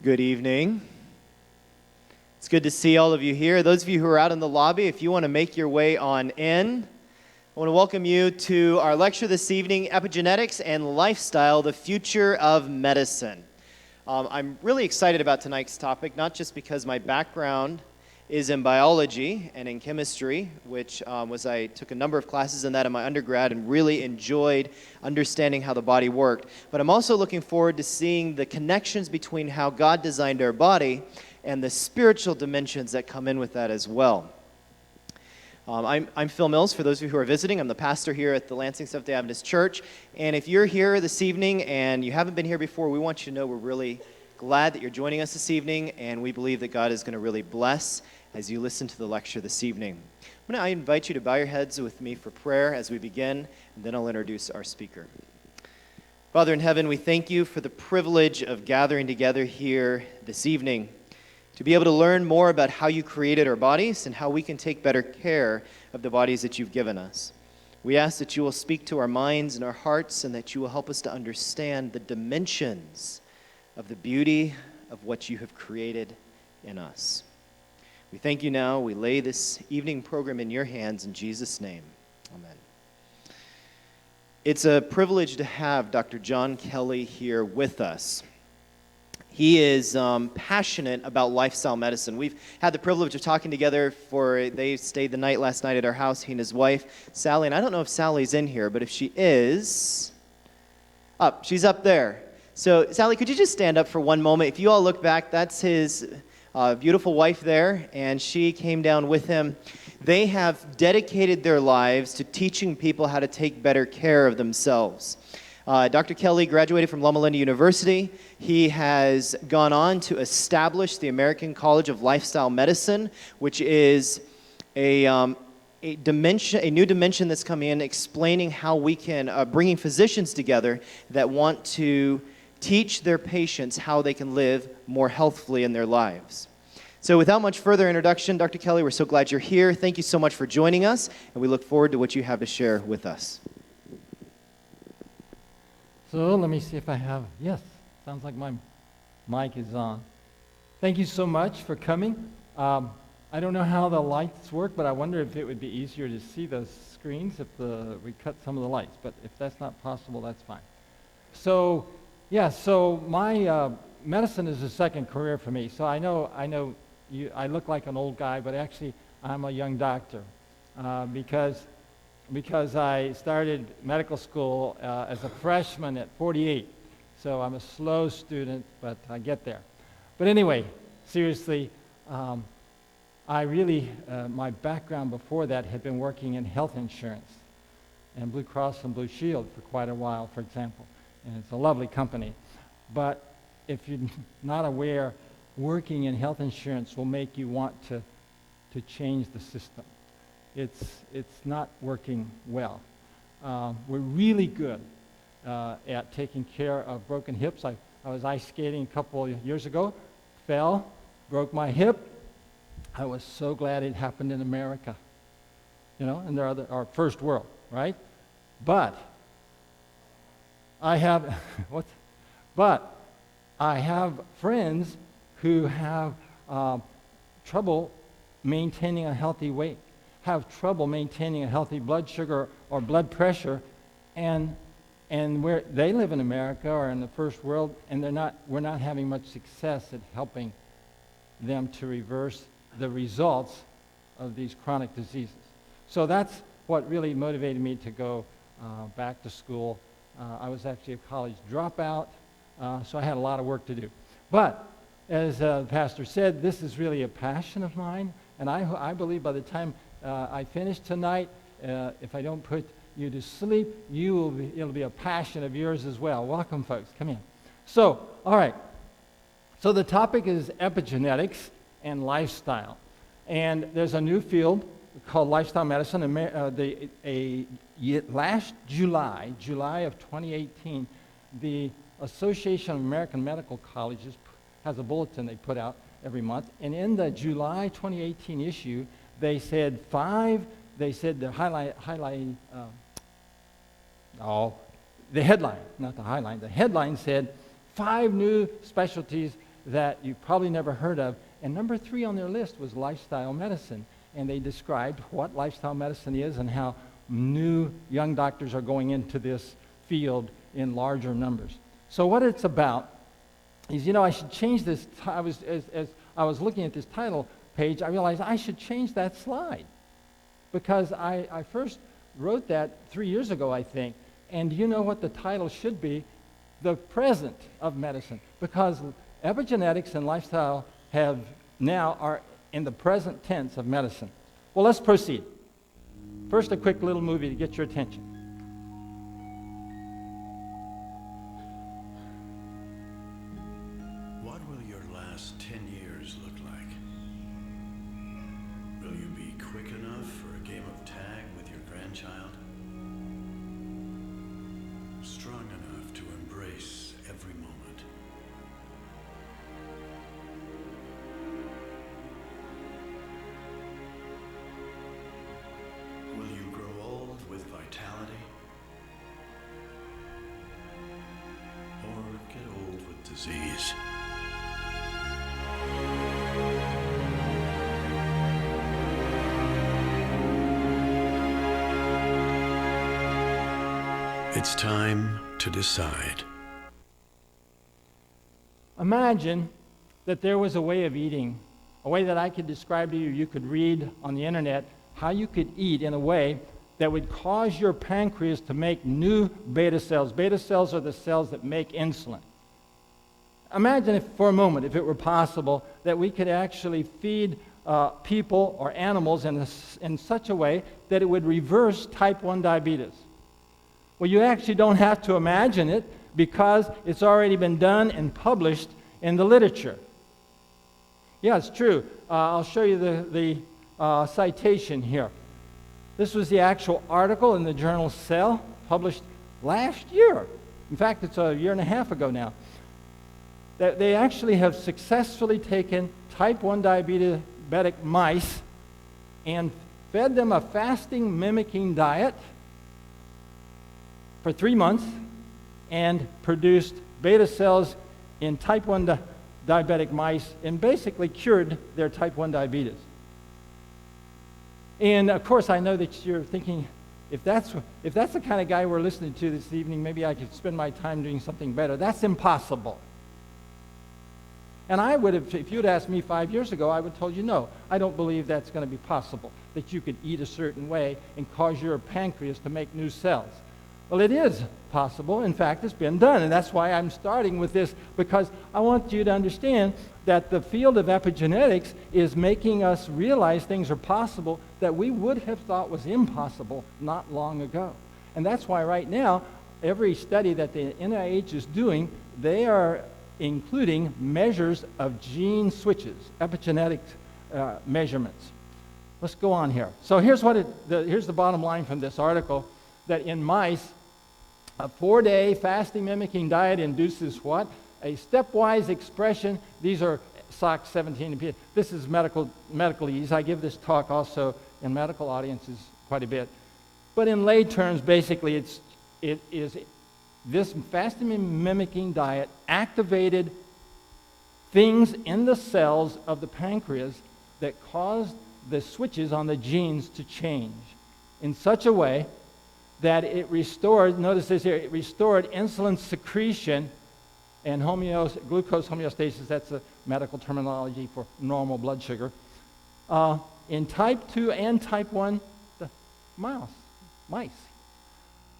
Good evening. It's good to see all of you here. Those of you who are out in the lobby, if you want to make your way on in, I want to welcome you to our lecture this evening, Epigenetics and Lifestyle, the Future of Medicine. I'm really excited about tonight's topic, not just because my background is in biology and in chemistry, which I took a number of classes in that in my undergrad and really enjoyed understanding how the body worked. But I'm also looking forward to seeing the connections between how God designed our body and the spiritual dimensions that come in with that as well. I'm Phil Mills, for those of you who are visiting. I'm the pastor here at the Lansing Seventh-day Adventist Church. And if you're here this evening and you haven't been here before, we want you to know we're really glad that you're joining us this evening, and we believe that God is going to really bless as you listen to the lecture this evening. I invite you to bow your heads with me for prayer as we begin, and then I'll introduce our speaker. Father in heaven, we thank you for the privilege of gathering together here this evening to be able to learn more about how you created our bodies and how we can take better care of the bodies that you've given us. We ask that you will speak to our minds and our hearts, and that you will help us to understand the dimensions of the beauty of what you have created in us. We thank you now. We lay this evening program in your hands in Jesus' name. Amen. It's a privilege to have Dr. John Kelly here with us. He is passionate about lifestyle medicine. We've had the privilege of talking together they stayed the night last night at our house, he and his wife, Sally. And I don't know if Sally's in here, but if she is, she's up there. So, Sally, could you just stand up for one moment? If you all look back, that's his beautiful wife there, and she came down with him. They have dedicated their lives to teaching people how to take better care of themselves. Dr. Kelly graduated from Loma Linda University. He has gone on to establish the American College of Lifestyle Medicine, which is a new dimension that's coming in, explaining how we can, bringing physicians together that want to teach their patients how they can live more healthfully in their lives. So without much further introduction, Dr. Kelly, we're so glad you're here. Thank you so much for joining us, and we look forward to what you have to share with us. So let me see if I have, yes, sounds like my mic is on. Thank you so much for coming. I don't know how the lights work, but I wonder if it would be easier to see the screens if we cut some of the lights, but if that's not possible, that's fine. So my medicine is a second career for me. So I know I look like an old guy, but actually I'm a young doctor because I started medical school as a freshman at 48. So I'm a slow student, but I get there. But anyway, seriously, my background before that had been working in health insurance and Blue Cross and Blue Shield for quite a while, for example. And it's a lovely company. But if you're not aware, working in health insurance will make you want to change the system. It's not working well. We're really good at taking care of broken hips. I was ice skating a couple of years ago, fell, broke my hip. I was so glad it happened in America, and our first world, right? But I have friends who have trouble maintaining a healthy weight, have trouble maintaining a healthy blood sugar or blood pressure, and where they live in America or in the first world, and we're not having much success at helping them to reverse the results of these chronic diseases. So that's what really motivated me to go back to school. I was actually a college dropout, so I had a lot of work to do. But as the pastor said, this is really a passion of mine, and I believe by the time I finish tonight, if I don't put you to sleep, it'll be a passion of yours as well. Welcome, folks. Come in. So, all right. So the topic is epigenetics and lifestyle. And there's a new field called lifestyle medicine. Last July of 2018, the Association of American Medical Colleges has a bulletin they put out every month. And in the July 2018 issue, they said the headline said 5 new specialties that you probably never heard of. And number 3 on their list was lifestyle medicine. And they described what lifestyle medicine is and how new young doctors are going into this field in larger numbers. So what it's about is, I should change this. As I was looking at this title page, I realized I should change that slide, because I first wrote that 3 years ago, I think. And you know what the title should be? The present of medicine, because epigenetics and lifestyle are in the present tense of medicine. Well, let's proceed. First, a quick little movie to get your attention. What will your last 10 years look like? Will you be quick enough for a game of tag with your grandchild? Strong enough to embrace every moment? Will you grow old with vitality? Or get old with disease? It's time to decide. Imagine that there was a way of eating, a way that I could describe to you. You could read on the internet how you could eat in a way that would cause your pancreas to make new beta cells. Beta cells are the cells that make insulin. Imagine if, for a moment, if it were possible that we could actually feed people or animals in such a way that it would reverse type 1 diabetes. Well, you actually don't have to imagine it, because it's already been done and published in the literature. Yeah, it's true. I'll show you the citation here. This was the actual article in the journal Cell, published last year. In fact, it's a year and a half ago now. That they actually have successfully taken type 1 diabetic mice and fed them a fasting mimicking diet for 3 months and produced beta cells in type 1 diabetic mice and basically cured their type 1 diabetes. And of course, I know that you're thinking, if that's the kind of guy we're listening to this evening, maybe I could spend my time doing something better. That's impossible. And I would have, if you'd asked me 5 years ago, I would have told you, no, I don't believe that's going to be possible, that you could eat a certain way and cause your pancreas to make new cells. Well, it is possible. In fact, it's been done, and that's why I'm starting with this, because I want you to understand that the field of epigenetics is making us realize things are possible that we would have thought was impossible not long ago. And that's why right now, every study that the NIH is doing, they are including measures of gene switches, epigenetic measurements. Let's go on here. So here's the bottom line from this article, that in mice, a 4-day fasting mimicking diet induces what? A stepwise expression. These are SOX 17 and P. This is medicalese. I give this talk also in medical audiences quite a bit. But in lay terms, basically, it is this fasting mimicking diet activated things in the cells of the pancreas that caused the switches on the genes to change in such a way that it restored, notice this here, it restored insulin secretion and glucose homeostasis, that's the medical terminology for normal blood sugar, in type 2 and type 1 mice.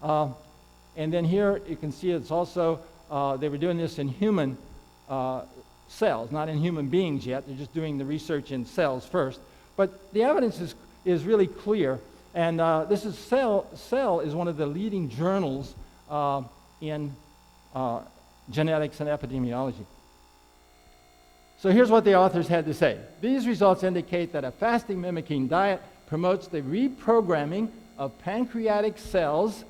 And then here you can see it's also, they were doing this in human cells, not in human beings yet. They're just doing the research in cells first. But the evidence is really clear. And this is Cell is one of the leading journals in genetics and epidemiology. So here's what the authors had to say. These results indicate that a fasting mimicking diet promotes the reprogramming of pancreatic cells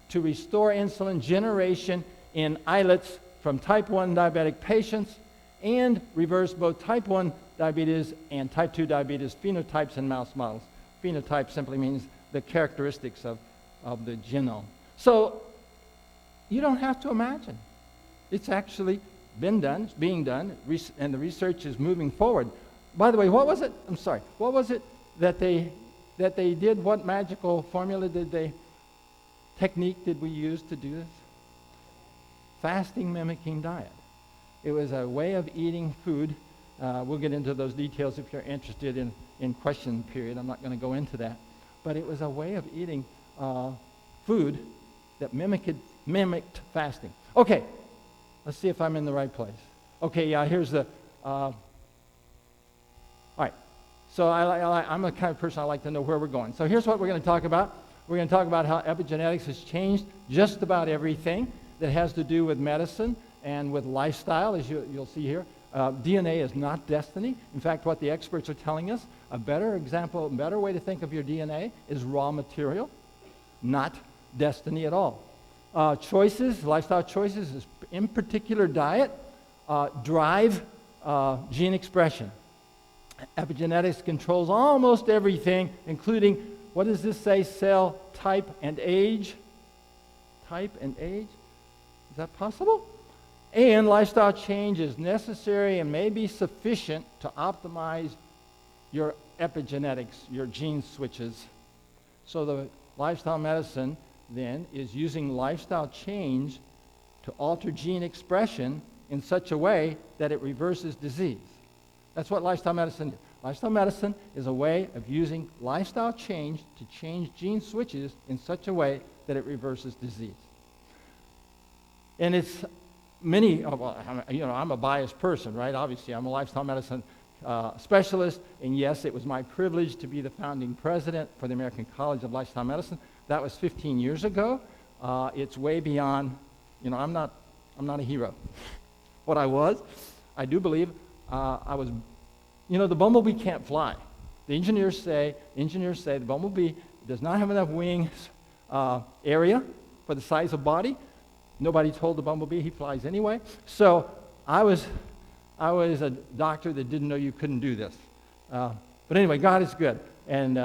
to restore insulin generation in islets from type 1 diabetic patients and reverse both type 1 diabetes and type 2 diabetes phenotypes in mouse models. Phenotype simply means the characteristics of the genome. So you don't have to imagine. It's actually been done, it's being done, and the research is moving forward. By the way, what was it? I'm sorry. What was it that they did? What magical formula technique did we use to do this? Fasting mimicking diet. It was a way of eating food. We'll get into those details if you're interested in question period. I'm not going to go into that. But it was a way of eating food that mimicked fasting. Okay, let's see if I'm in the right place. Okay, yeah, here's the... all right, so I'm the kind of person I like to know where we're going. So here's what we're going to talk about. We're going to talk about how epigenetics has changed just about everything that has to do with medicine and with lifestyle, as you'll see here. DNA is not destiny. In fact, what the experts are telling us, a better example, a better way to think of your DNA is raw material, not destiny at all. Choices, lifestyle choices, is in particular diet, drive gene expression. Epigenetics controls almost everything, including, what does this say, cell type and age? Type and age? Is that possible? And lifestyle change is necessary and may be sufficient to optimize your epigenetics, your gene switches. So the lifestyle medicine then is using lifestyle change to alter gene expression in such a way that it reverses disease. That's what lifestyle medicine is. Lifestyle medicine is a way of using lifestyle change to change gene switches in such a way that it reverses disease. And it's I'm a biased person, right? Obviously, I'm a lifestyle medicine specialist, and yes, it was my privilege to be the founding president for the American College of Lifestyle Medicine. That was 15 years ago. It's way beyond, I'm not a hero. What I do believe, I was, the bumblebee can't fly. The engineers say the bumblebee does not have enough wings area for the size of body. Nobody told the bumblebee he flies anyway. So I was a doctor that didn't know you couldn't do this. But anyway, God is good, and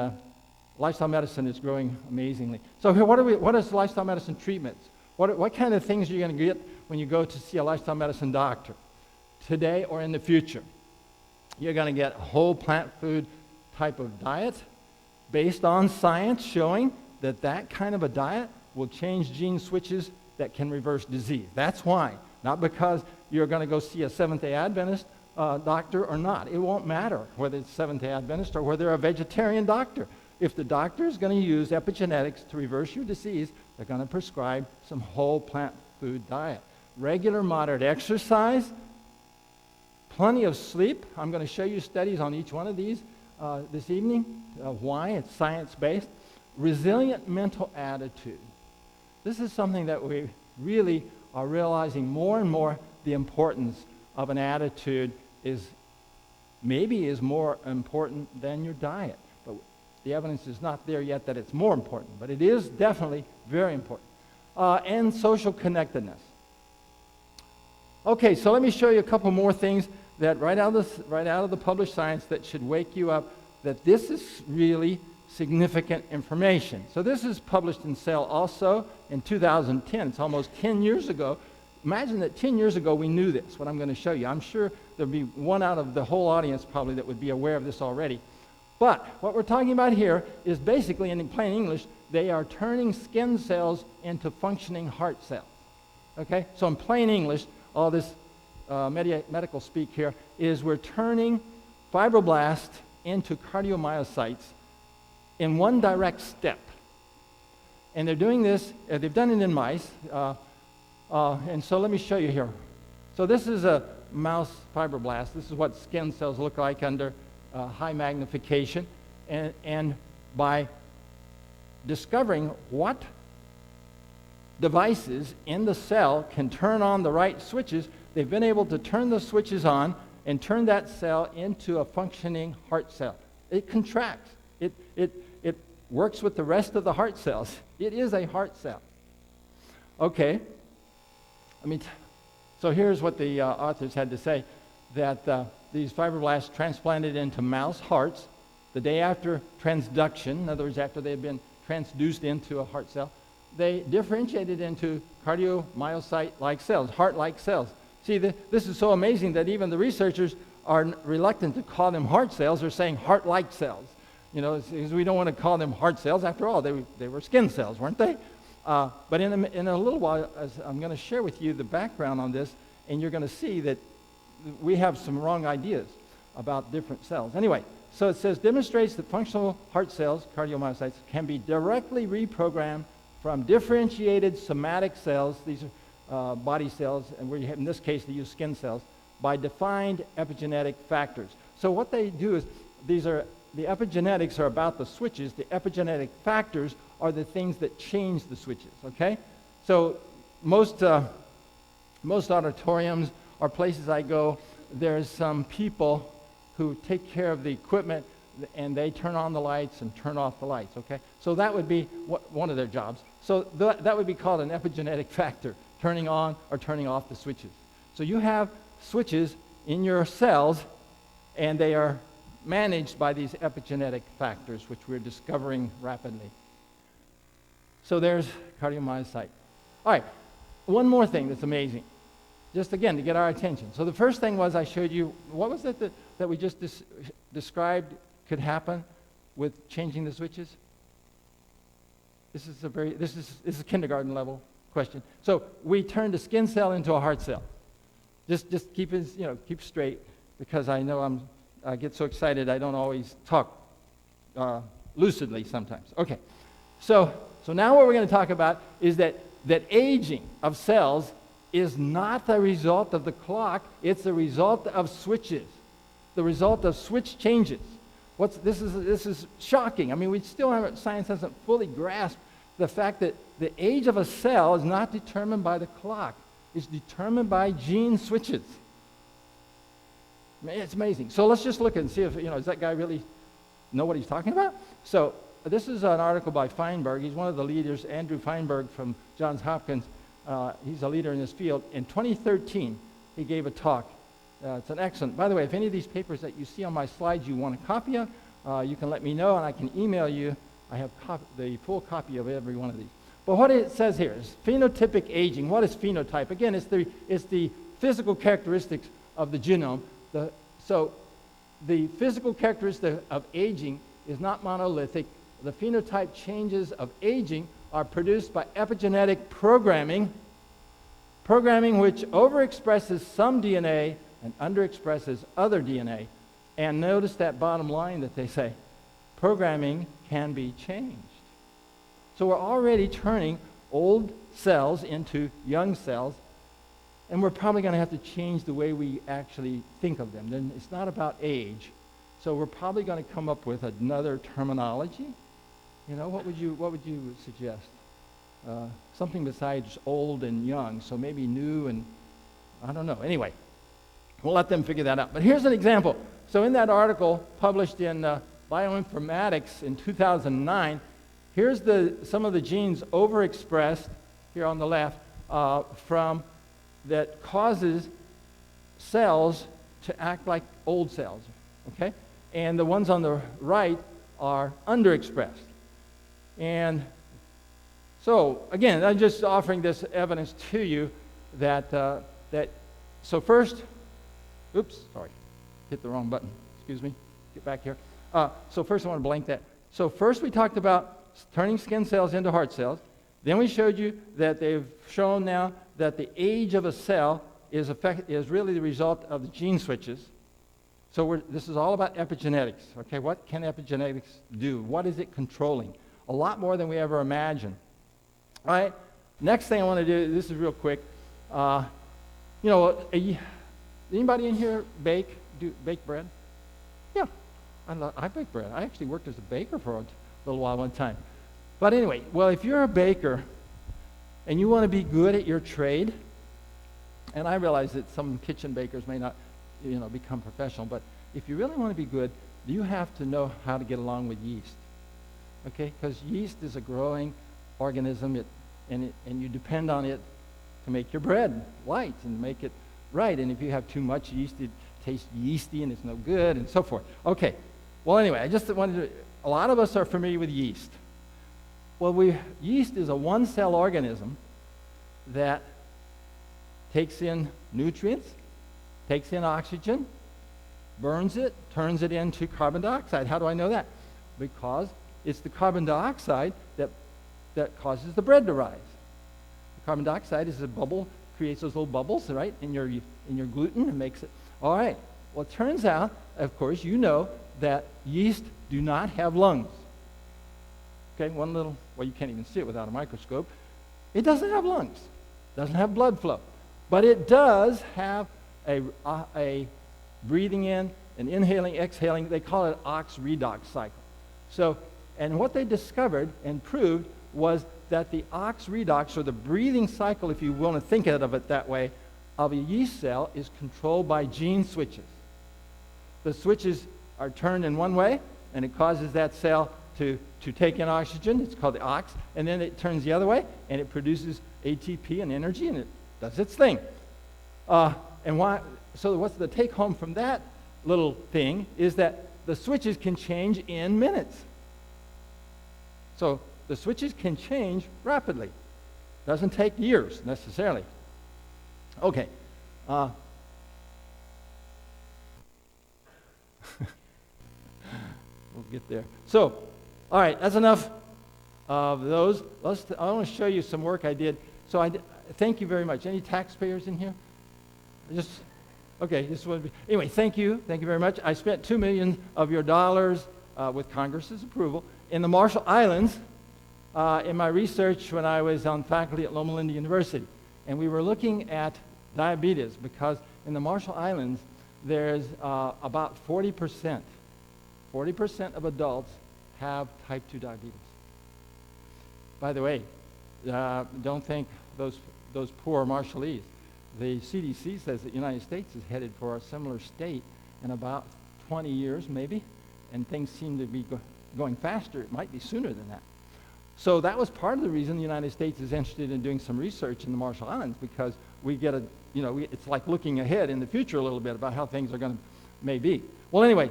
lifestyle medicine is growing amazingly. So here, what is lifestyle medicine treatments? What kind of things are you going to get when you go to see a lifestyle medicine doctor today or in the future? You're going to get a whole plant food type of diet based on science showing that kind of a diet will change gene switches that can reverse disease. That's why. Not because you're going to go see a Seventh-day Adventist doctor or not. It won't matter whether it's Seventh-day Adventist or whether a vegetarian doctor. If the doctor is going to use epigenetics to reverse your disease, they're going to prescribe some whole plant food diet. Regular moderate exercise, plenty of sleep. I'm going to show you studies on each one of these this evening, why it's science-based. Resilient mental attitude. This is something that we really are realizing more and more. The importance of an attitude is more important than your diet. But the evidence is not there yet that it's more important, but it is definitely very important. And social connectedness. Okay, so let me show you a couple more things that right out of the published science that should wake you up that this is really significant information. So this is published in Cell also in 2010. It's almost 10 years ago. Imagine that 10 years ago we knew this, what I'm going to show you. I'm sure there'd be one out of the whole audience probably that would be aware of this already. But what we're talking about here is basically, in plain English, they are turning skin cells into functioning heart cells. Okay? So in plain English, all this medical speak here is we're turning fibroblasts into cardiomyocytes in one direct step. And they're doing this, they've done it in mice, and so let me show you here. So this is a mouse fibroblast. This is what skin cells look like under high magnification. And by discovering what devices in the cell can turn on the right switches, they've been able to turn the switches on and turn that cell into a functioning heart cell. It contracts. It works with the rest of the heart cells. It is a heart cell. Okay. So here's what the authors had to say, that these fibroblasts transplanted into mouse hearts the day after transduction, in other words, after they had been transduced into a heart cell, they differentiated into cardiomyocyte-like cells, heart-like cells, See, this is so amazing that even the researchers are reluctant to call them heart cells. They're saying heart-like cells. You know, because we don't want to call them heart cells. After all, they were skin cells, weren't they? But in a little while, I'm going to share with you the background on this, and you're going to see that we have some wrong ideas about different cells. Anyway, so it says, demonstrates that functional heart cells, cardiomyocytes, can be directly reprogrammed from differentiated somatic cells, these are body cells, and in this case they use skin cells, by defined epigenetic factors. So what they do is, the epigenetics are about the switches. The epigenetic factors are the things that change the switches, okay? So most auditoriums or places I go, there's some people who take care of the equipment, and they turn on the lights and turn off the lights, okay? So that would be one of their jobs. So that would be called an epigenetic factor, turning on or turning off the switches. So you have switches in your cells, and they are managed by these epigenetic factors, which we're discovering rapidly. So there's cardiomyocyte. All right, one more thing that's amazing, just again to get our attention. So the first thing was I showed you, what was it that we just described could happen with changing the switches? This is a kindergarten level question. So we turned a skin cell into a heart cell. Just keep it, keep straight, because I know I get so excited I don't always talk lucidly sometimes. Okay, so now what we're going to talk about is that aging of cells is not the result of the clock, it's the result of switches, the result of switch changes. This is shocking. I mean, science hasn't fully grasped the fact that the age of a cell is not determined by the clock. It's determined by gene switches. It's amazing. So let's just look and see if, does that guy really know what he's talking about? So this is an article by Feinberg. He's one of the leaders, Andrew Feinberg from Johns Hopkins. He's a leader in this field. In 2013, he gave a talk. It's an excellent. By the way, if any of these papers that you see on my slides you want a copy of, you can let me know, and I can email you. I have the full copy of every one of these. But what it says here is phenotypic aging. What is phenotype? Again, it's the physical characteristics of the genome. So the physical characteristic of aging is not monolithic. The phenotype changes of aging are produced by epigenetic programming which overexpresses some DNA and underexpresses other DNA. And notice that bottom line that they say, programming can be changed. So we're already turning old cells into young cells, and we're probably going to have to change the way we actually think of them. Then it's not about age. So we're probably going to come up with another terminology. What would you suggest? Something besides old and young, so maybe new and, I don't know. Anyway, we'll let them figure that out. But here's an example. So in that article published in Bioinformatics in 2009, here's some of the genes overexpressed here on the left that causes cells to act like old cells, okay? And the ones on the right are underexpressed. And so, again, I'm just offering this evidence to you so first, oops, sorry, hit the wrong button, excuse me, get back here. So first I want to blank that. So first we talked about turning skin cells into heart cells. Then we showed you that they've shown now that the age of a cell is really the result of the gene switches. So this is all about epigenetics, okay? What can epigenetics do? What is it controlling? A lot more than we ever imagined. All right, next thing I want to do, this is real quick. Anybody in here bake bread? Yeah, I bake bread. I actually worked as a baker for a little while one time. But anyway, well, if you're a baker and you want to be good at your trade, and I realize that some kitchen bakers may not, become professional, but if you really want to be good, you have to know how to get along with yeast, okay? Because yeast is a growing organism, and you depend on it to make your bread light and make it right. And if you have too much yeast, it tastes yeasty and it's no good, and so forth. Okay. Well, anyway, I just wanted to. A lot of us are familiar with yeast. Well, yeast is a one-cell organism that takes in nutrients, takes in oxygen, burns it, turns it into carbon dioxide. How do I know that? Because it's the carbon dioxide that causes the bread to rise. The carbon dioxide is a bubble, creates those little bubbles, right, in your gluten and makes it. All right. Well, it turns out, of course, you know that yeast do not have lungs. Okay, well, you can't even see it without a microscope. It doesn't have lungs, doesn't have blood flow, but it does have a breathing in and inhaling, exhaling. They call it ox-redox cycle. So, and what they discovered and proved was that the ox-redox, or the breathing cycle, if you want to think of it that way, of a yeast cell is controlled by gene switches. The switches are turned in one way, and it causes that cell to take in oxygen. It's called the ox. And then it turns the other way, and it produces ATP and energy, and it does its thing. So what's the take home from that little thing is that the switches can change in minutes. So the switches can change rapidly. Doesn't take years necessarily. Okay. We'll get there. So, all right, that's enough of those. I want to show you some work I did. So thank you very much. Any taxpayers in here? Anyway, thank you very much. I spent $2 million of your dollars with Congress's approval in the Marshall Islands in my research when I was on faculty at Loma Linda University. And we were looking at diabetes because in the Marshall Islands there's about 40% of adults have type 2 diabetes. By the way, don't think those poor Marshallese. The CDC says that the United States is headed for a similar state in about 20 years, maybe, and things seem to be going faster. It might be sooner than that. So that was part of the reason the United States is interested in doing some research in the Marshall Islands, because we get it's like looking ahead in the future a little bit about how things are going to may be. Well, anyway,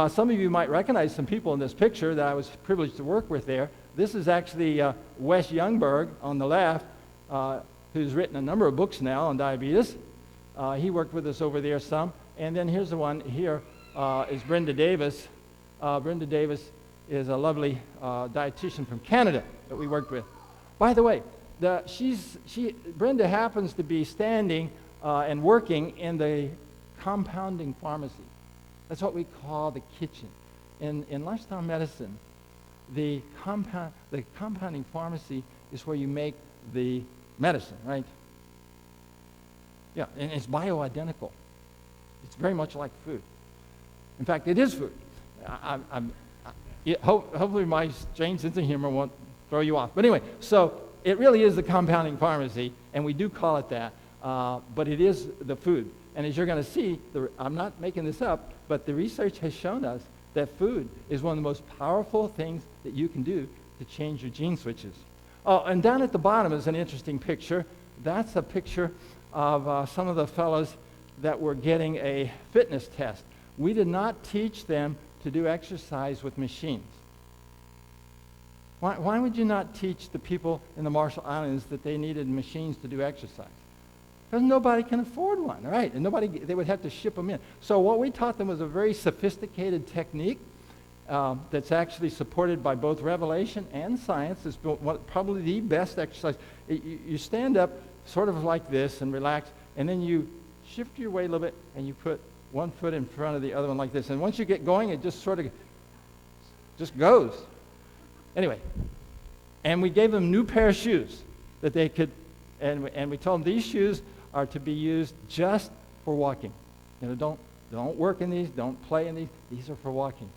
some of you might recognize some people in this picture that I was privileged to work with there. This is actually Wes Youngberg on the left, who's written a number of books now on diabetes. He worked with us over there some. And then here's the one here is Brenda Davis. Brenda Davis is a lovely dietitian from Canada that we worked with. By the way, Brenda happens to be standing and working in the compounding pharmacy. That's what we call the kitchen. In lifestyle medicine, the compounding pharmacy is where you make the medicine, right? Yeah, and it's bioidentical. It's very much like food. In fact, it is food. Hopefully my strange sense of humor won't throw you off. But anyway, so it really is the compounding pharmacy, and we do call it that, but it is the food. And as you're going to see, I'm not making this up, but the research has shown us that food is one of the most powerful things that you can do to change your gene switches. Oh, and down at the bottom is an interesting picture. That's a picture of some of the fellows that were getting a fitness test. We did not teach them to do exercise with machines. Why would you not teach the people in the Marshall Islands that they needed machines to do exercise? Because nobody can afford one, right? And they would have to ship them in. So what we taught them was a very sophisticated technique that's actually supported by both revelation and science. It's probably the best exercise. You stand up sort of like this and relax, and then you shift your weight a little bit, and you put one foot in front of the other one like this. And once you get going, it just sort of just goes. Anyway, and we gave them a new pair of shoes that they could, and we told them these shoes are to be used just for walking. Don't work in these, don't play in these. These are for walking.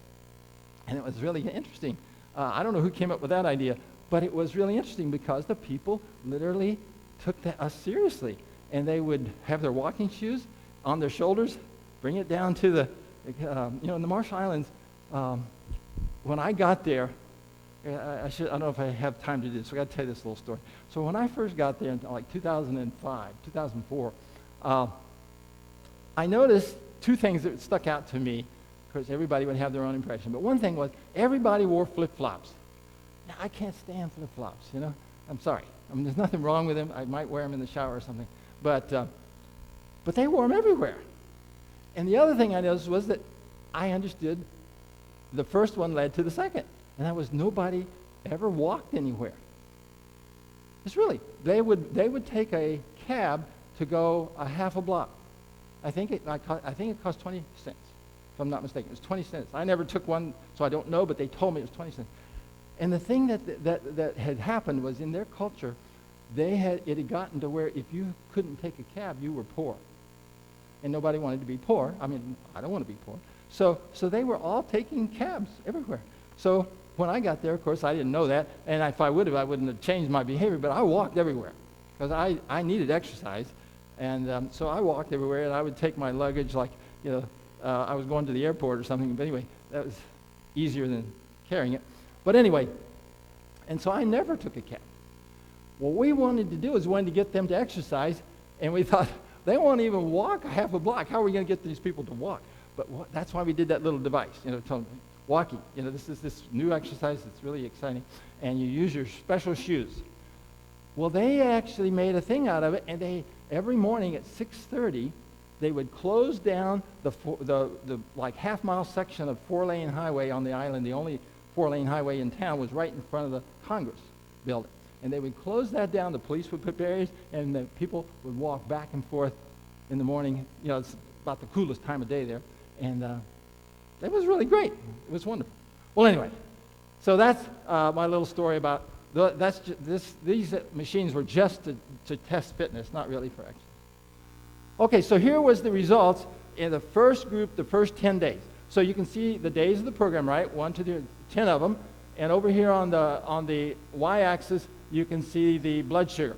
And it was really interesting. I don't know who came up with that idea, but it was really interesting because the people literally took us seriously. And they would have their walking shoes on their shoulders, bring it down to the, in the Marshall Islands, when I got there, I don't know if I have time to do this, so I got to tell you this little story. So when I first got there in like 2005, 2004, I noticed two things that stuck out to me. Of course, everybody would have their own impression. But one thing was everybody wore flip-flops. Now, I can't stand flip-flops, I'm sorry. There's nothing wrong with them. I might wear them in the shower or something. But But they wore them everywhere. And the other thing I noticed was that I understood the first one led to the second. And that was nobody ever walked anywhere. It's really, they would take a cab to go a half a block. I think it cost 20 cents, if I'm not mistaken. It was 20 cents. I never took one, so I don't know, but they told me it was 20 cents. And the thing that had happened was in their culture, it had gotten to where if you couldn't take a cab, you were poor. And nobody wanted to be poor. I mean, I don't want to be poor. So they were all taking cabs everywhere. So when I got there, of course, I didn't know that. And if I would have, I wouldn't have changed my behavior. But I walked everywhere because I needed exercise. And so I walked everywhere, and I would take my luggage like, I was going to the airport or something. But anyway, that was easier than carrying it. But anyway, and so I never took a cab. What we wanted to do is we wanted to get them to exercise, and we thought, they won't even walk a half a block. How are we going to get these people to walk? But that's why we did that little device, telling them, walking. This is this new exercise that's really exciting, and you use your special shoes. Well, they actually made a thing out of it, and every morning at 6:30, they would close down the like half-mile section of 4-lane highway on the island. The only 4-lane highway in town was right in front of the Congress building. And they would close that down. The police would put barriers, and the people would walk back and forth in the morning. It's about the coolest time of day there. And it was really great. It was wonderful. Well, anyway, so that's my little story about these machines were just to test fitness, not really for exercise. Okay, so here was the results in the first group, the first 10 days. So you can see the days of the program, right? 1 to 10 of them. And over here on the y-axis, you can see the blood sugar.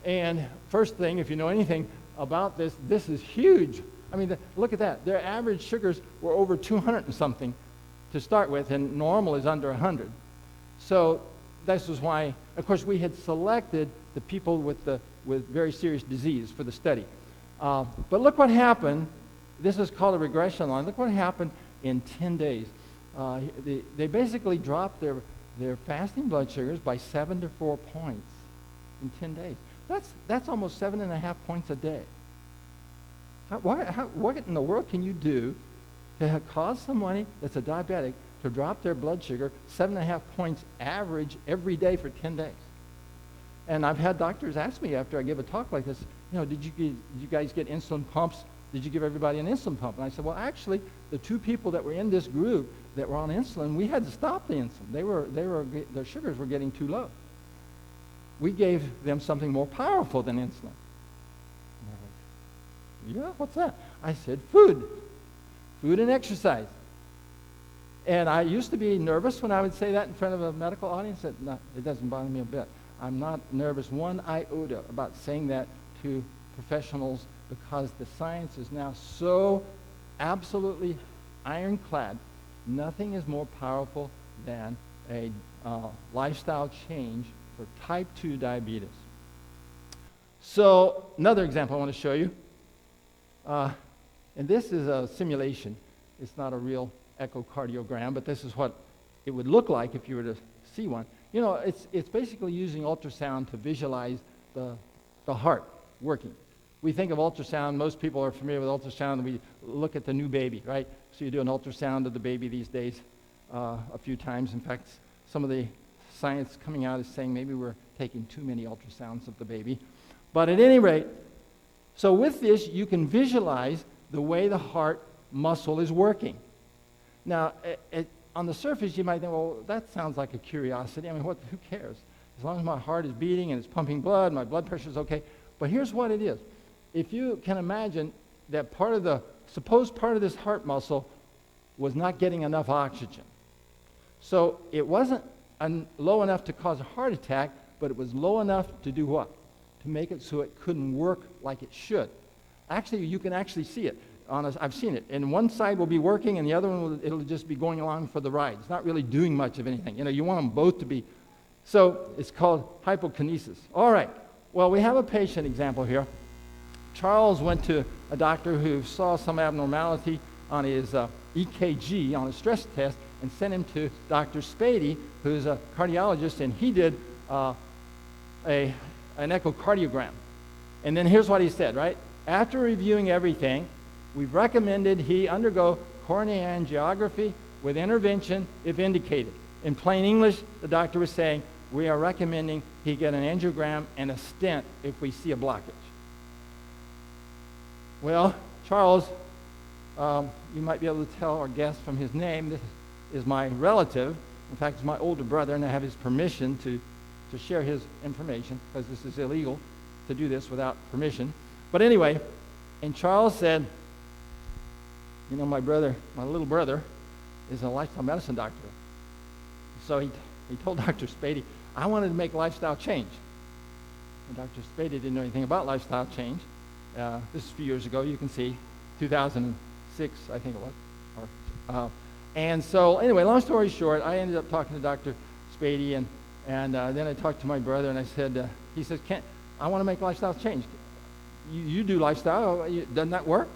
And first thing, if you know anything about this is huge. I mean, look at that. Their average sugars were over 200 and something to start with, and normal is under 100. So this was why, of course, we had selected the people with very serious disease for the study. But look what happened. This is called a regression line. Look what happened in 10 days. They basically dropped their fasting blood sugars by 7 to 4 points in 10 days. That's almost 7.5 points a day. What in the world can you do to cause somebody that's a diabetic to drop their blood sugar 7.5 points average every day for 10 days? And I've had doctors ask me after I give a talk like this, did you guys get insulin pumps? Did you give everybody an insulin pump? And I said, well, actually, the 2 people that were in this group that were on insulin, we had to stop the insulin. Their sugars were getting too low. We gave them something more powerful than insulin. Yeah, what's that? I said, food and exercise. And I used to be nervous when I would say that in front of a medical audience. No, it doesn't bother me a bit. I'm not nervous one iota about saying that to professionals because the science is now so absolutely ironclad. Nothing is more powerful than a lifestyle change for type 2 diabetes. So another example I want to show you. And this is a simulation. It's not a real echocardiogram, but this is what it would look like if you were to see one. It's basically using ultrasound to visualize the heart working. We think of ultrasound, most people are familiar with ultrasound, and we look at the new baby, right? So you do an ultrasound of the baby these days a few times. In fact, some of the science coming out is saying maybe we're taking too many ultrasounds of the baby. But at any rate, so with this, you can visualize the way the heart muscle is working. Now, on the surface, you might think, well, that sounds like a curiosity. I mean, who cares? As long as my heart is beating and it's pumping blood, my blood pressure is okay. But here's what it is. If you can imagine that supposed part of this heart muscle was not getting enough oxygen. So it wasn't low enough to cause a heart attack, but it was low enough to do what? To make it so it couldn't work like it should. Actually, you can actually see it. I've seen it. And one side will be working, and the other one it'll just be going along for the ride. It's not really doing much of anything. You want them both to be. So it's called hypokinesis. All right. Well, we have a patient example here. Charles went to a doctor who saw some abnormality on his EKG, on a stress test, and sent him to Dr. Spady, who's a cardiologist, and he did an echocardiogram. And then here's what he said, right? After reviewing everything, we've recommended he undergo coronary angiography with intervention if indicated. In plain English, the doctor was saying, we are recommending he get an angiogram and a stent if we see a blockage. Well, Charles, you might be able to tell or guess from his name, this is my relative. In fact, it's my older brother, and I have his permission to share his information, because this is illegal to do this without permission. But anyway, and Charles said, you know, my little brother is a lifestyle medicine doctor. So he told Dr. Spady, I wanted to make a lifestyle change. And Dr. Spady didn't know anything about lifestyle change. This is a few years ago. You can see 2006, I think it was. And so anyway, long story short, I ended up talking to Dr. Spady, and then I talked to my brother, and I said, he says, I want to make a lifestyle change. You do lifestyle. Doesn't that work?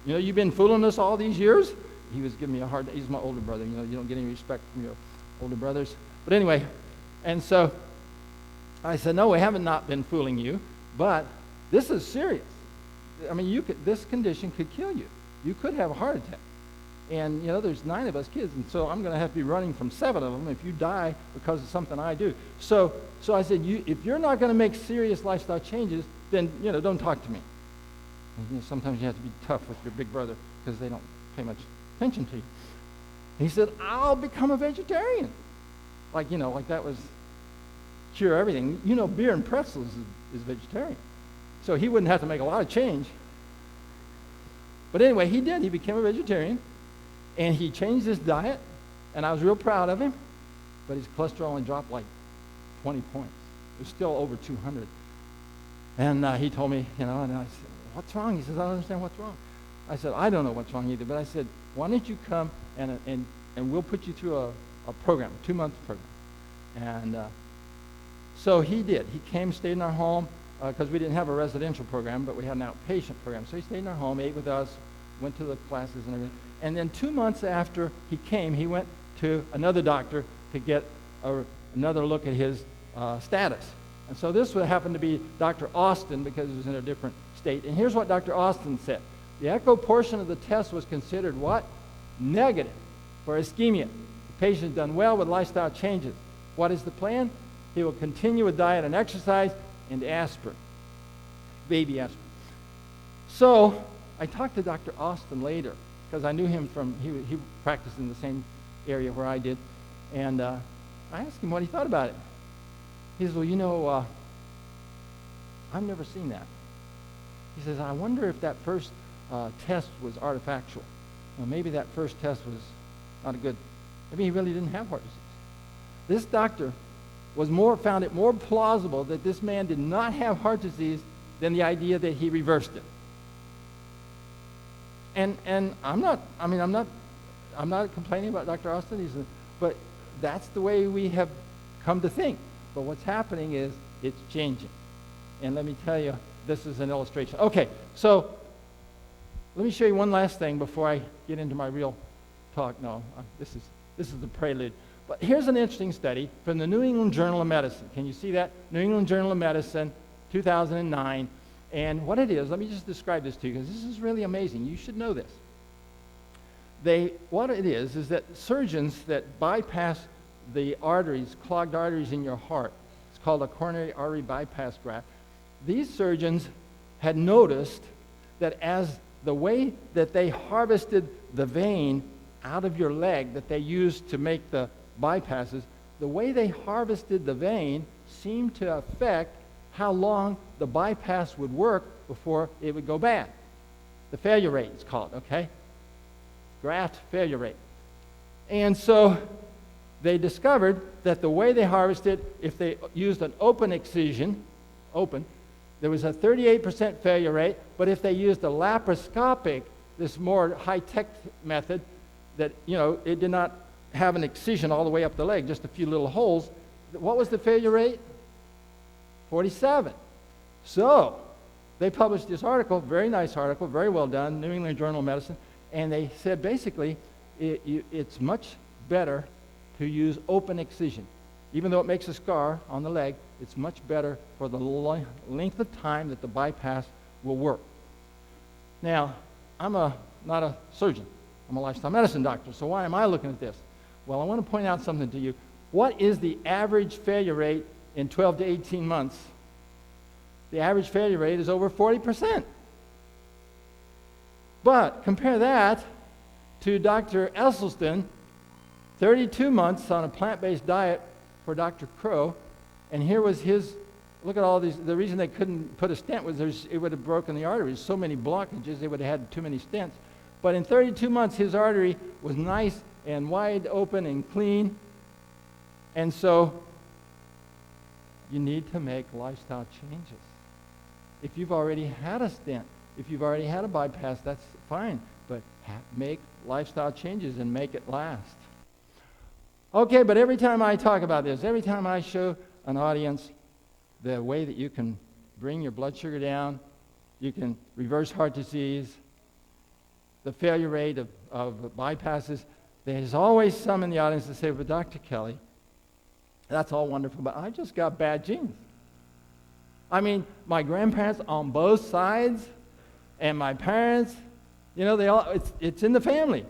You know, you've been fooling us all these years. He was giving me a hard. He's my older brother. You know, you don't get any respect from your older brothers. But anyway, and so I said, no, we haven't not been fooling you, but this is serious. I mean, this condition could kill you. You could have a heart attack. And, you know, there's 9 of us kids, and so I'm going to have to be running from 7 of them if you die because of something I do. So I said, if you're not going to make serious lifestyle changes, then, you know, don't talk to me. And, you know, sometimes you have to be tough with your big brother because they don't pay much attention to you. And he said, I'll become a vegetarian. Like, you know, like that was cure everything. You know, beer and pretzels is vegetarian. So he wouldn't have to make a lot of change. But anyway, he did. He became a vegetarian. And he changed his diet, and I was real proud of him, but his cholesterol only dropped like 20 points. It was still over 200. And he told me, you know, and I said, what's wrong? He says, I don't understand what's wrong. I said, I don't know what's wrong either, but I said, why don't you come and we'll put you through a program, a 2-month program. And so he did. He came, stayed in our home, because we didn't have a residential program, but we had an outpatient program. So he stayed in our home, ate with us, went to the classes and everything. And then 2 months after he came, he went to another doctor to get another look at his status. And so this would happen to be Dr. Austin, because he was in a different state. And here's what Dr. Austin said. The echo portion of the test was considered what? Negative for ischemia. The patient done well with lifestyle changes. What is the plan? He will continue with diet and exercise and aspirin, baby aspirin. So I talked to Dr. Austin later, because I knew him from, he practiced in the same area where I did. And I asked him what he thought about it. He says, well, you know, I've never seen that. He says, I wonder if that first test was artifactual. Well, maybe that first test was not a good, maybe he really didn't have heart disease. This doctor found it more plausible that this man did not have heart disease than the idea that he reversed it. And I'm not complaining about Dr. Austin, but that's the way we have come to think. But what's happening is it's changing. And let me tell you, this is an illustration. Okay, so let me show you one last thing before I get into my real talk. No, this is the prelude. But here's an interesting study from the New England Journal of Medicine. Can you see that? New England Journal of Medicine, 2009. And what it is, let me just describe this to you, because this is really amazing. You should know this. What it is that surgeons that bypass the arteries, clogged arteries in your heart, it's called a coronary artery bypass graft. These surgeons had noticed that as the way that they harvested the vein out of your leg that they used to make the bypasses, the way they harvested the vein seemed to affect how long the bypass would work before it would go bad. The failure rate is called, okay? Graft failure rate. And so they discovered that the way they harvested, if they used an open excision, there was a 38% failure rate, but if they used a laparoscopic, this more high-tech method, that, you know, it did not have an excision all the way up the leg, just a few little holes, what was the failure rate? 47. So they published this article, very nice article, very well done, New England Journal of Medicine, and they said basically it's much better to use open excision. Even though it makes a scar on the leg, it's much better for the length of time that the bypass will work. Now, I'm not a surgeon. I'm a lifestyle medicine doctor, so why am I looking at this? Well, I want to point out something to you. What is the average failure rate in 12 to 18 months? The average failure rate is over 40%. But compare that to Dr. Esselstyn, 32 months on a plant-based diet for Dr. Crow, and here was his, look at all these, the reason they couldn't put a stent was it would have broken the arteries. So many blockages, they would have had too many stents. But in 32 months, his artery was nice and wide open and clean. And so you need to make lifestyle changes. If you've already had a stent, if you've already had a bypass, that's fine. But make lifestyle changes and make it last. Okay, but every time I talk about this, every time I show an audience the way that you can bring your blood sugar down, you can reverse heart disease, the failure rate of bypasses, there's always some in the audience that say, but Dr. Kelly, that's all wonderful, but I just got bad genes. I mean, my grandparents on both sides and my parents, you know, it's in the family.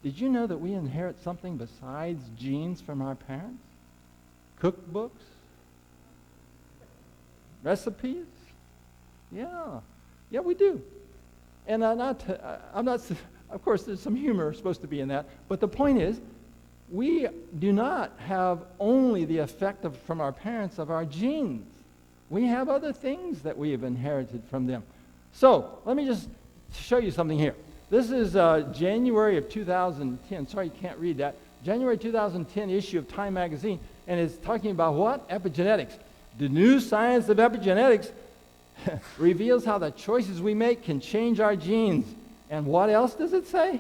Did you know that we inherit something besides genes from our parents? Cookbooks? Recipes? Yeah, we do. And I'm not, of course, there's some humor supposed to be in that, but the point is, we do not have only the effect from our parents of our genes. We have other things that we have inherited from them. So, let me just show you something here. This is January of 2010. Sorry, you can't read that. January 2010 issue of Time magazine, and it's talking about what? Epigenetics. The new science of epigenetics reveals how the choices we make can change our genes. And what else does it say?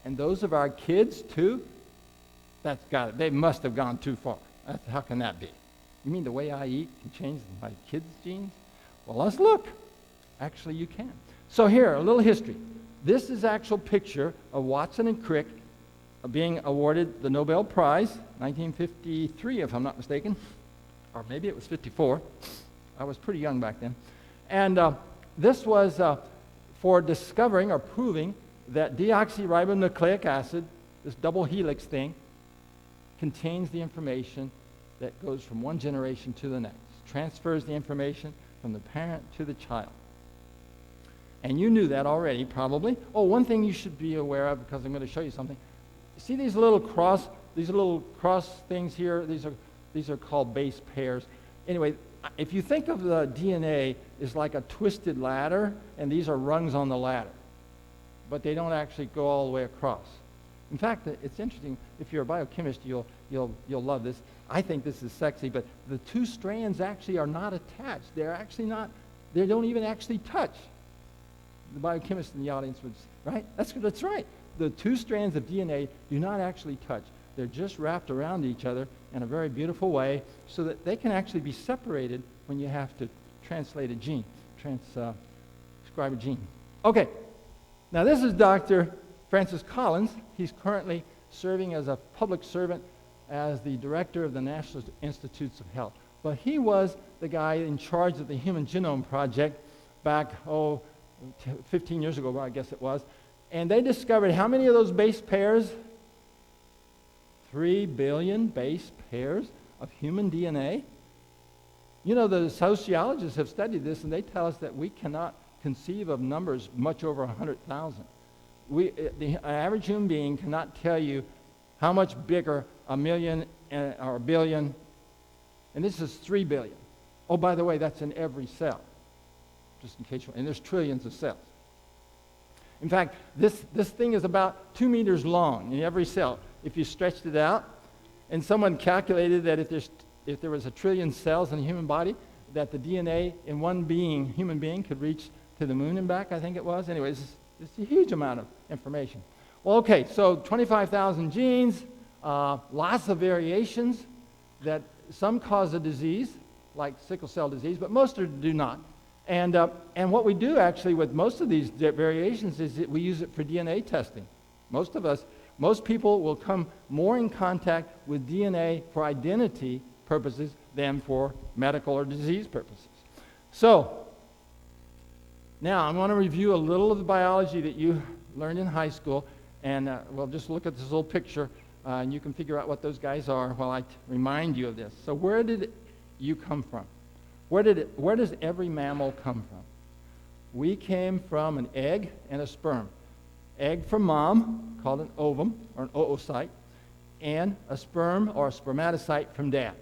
And those of our kids, too? That's got it. They must have gone too far. How can that be? You mean the way I eat can change my kids' genes? Well, let's look. Actually, you can. So here, a little history. This is actual picture of Watson and Crick being awarded the Nobel Prize, 1953, if I'm not mistaken. Or maybe it was 54. I was pretty young back then. And this was for discovering or proving that deoxyribonucleic acid, this double helix thing, contains the information that goes from one generation to the next, transfers the information from the parent to the child. And you knew that already, probably. Oh, one thing you should be aware of, because I'm going to show you something. See these little cross things here? These are called base pairs. Anyway, if you think of the DNA as like a twisted ladder, and these are rungs on the ladder, but they don't actually go all the way across. In fact, it's interesting. If you're a biochemist, you'll love this. I think this is sexy, but the two strands actually are not attached. They're actually not. They don't even actually touch. The biochemist in the audience would, right? That's right. The two strands of DNA do not actually touch. They're just wrapped around each other in a very beautiful way so that they can actually be separated when you have to translate a gene, transcribe a gene. Okay, now this is Dr. Francis Collins. He's currently serving as a public servant as the director of the National Institutes of Health. But he was the guy in charge of the Human Genome Project back, 15 years ago, I guess it was. And they discovered how many of those base pairs? 3 billion base pairs of human DNA. You know, the sociologists have studied this, and they tell us that we cannot conceive of numbers much over 100,000. The average human being cannot tell you how much bigger a million or a billion, and this is 3 billion. Oh, by the way, that's in every cell, just in case and there's trillions of cells. In fact, this thing is about 2 meters long in every cell. If you stretched it out, and someone calculated that if there was 1 trillion cells in a human body, that the DNA in one human being could reach to the moon and back, I think it was. Anyways, it's a huge amount of information. Well, okay, so 25,000 genes, lots of variations that some cause a disease, like sickle cell disease, but most do not. And what we do actually with most of these variations is that we use it for DNA testing. Most people will come more in contact with DNA for identity purposes than for medical or disease purposes. So, Now, I want to review a little of the biology that you learned in high school, and we'll just look at this little picture, and you can figure out what those guys are while I remind you of this. So where did you come from? Where does every mammal come from? We came from an egg and a sperm. Egg from mom, called an ovum, or an oocyte, and a sperm or a spermatocyte from dad.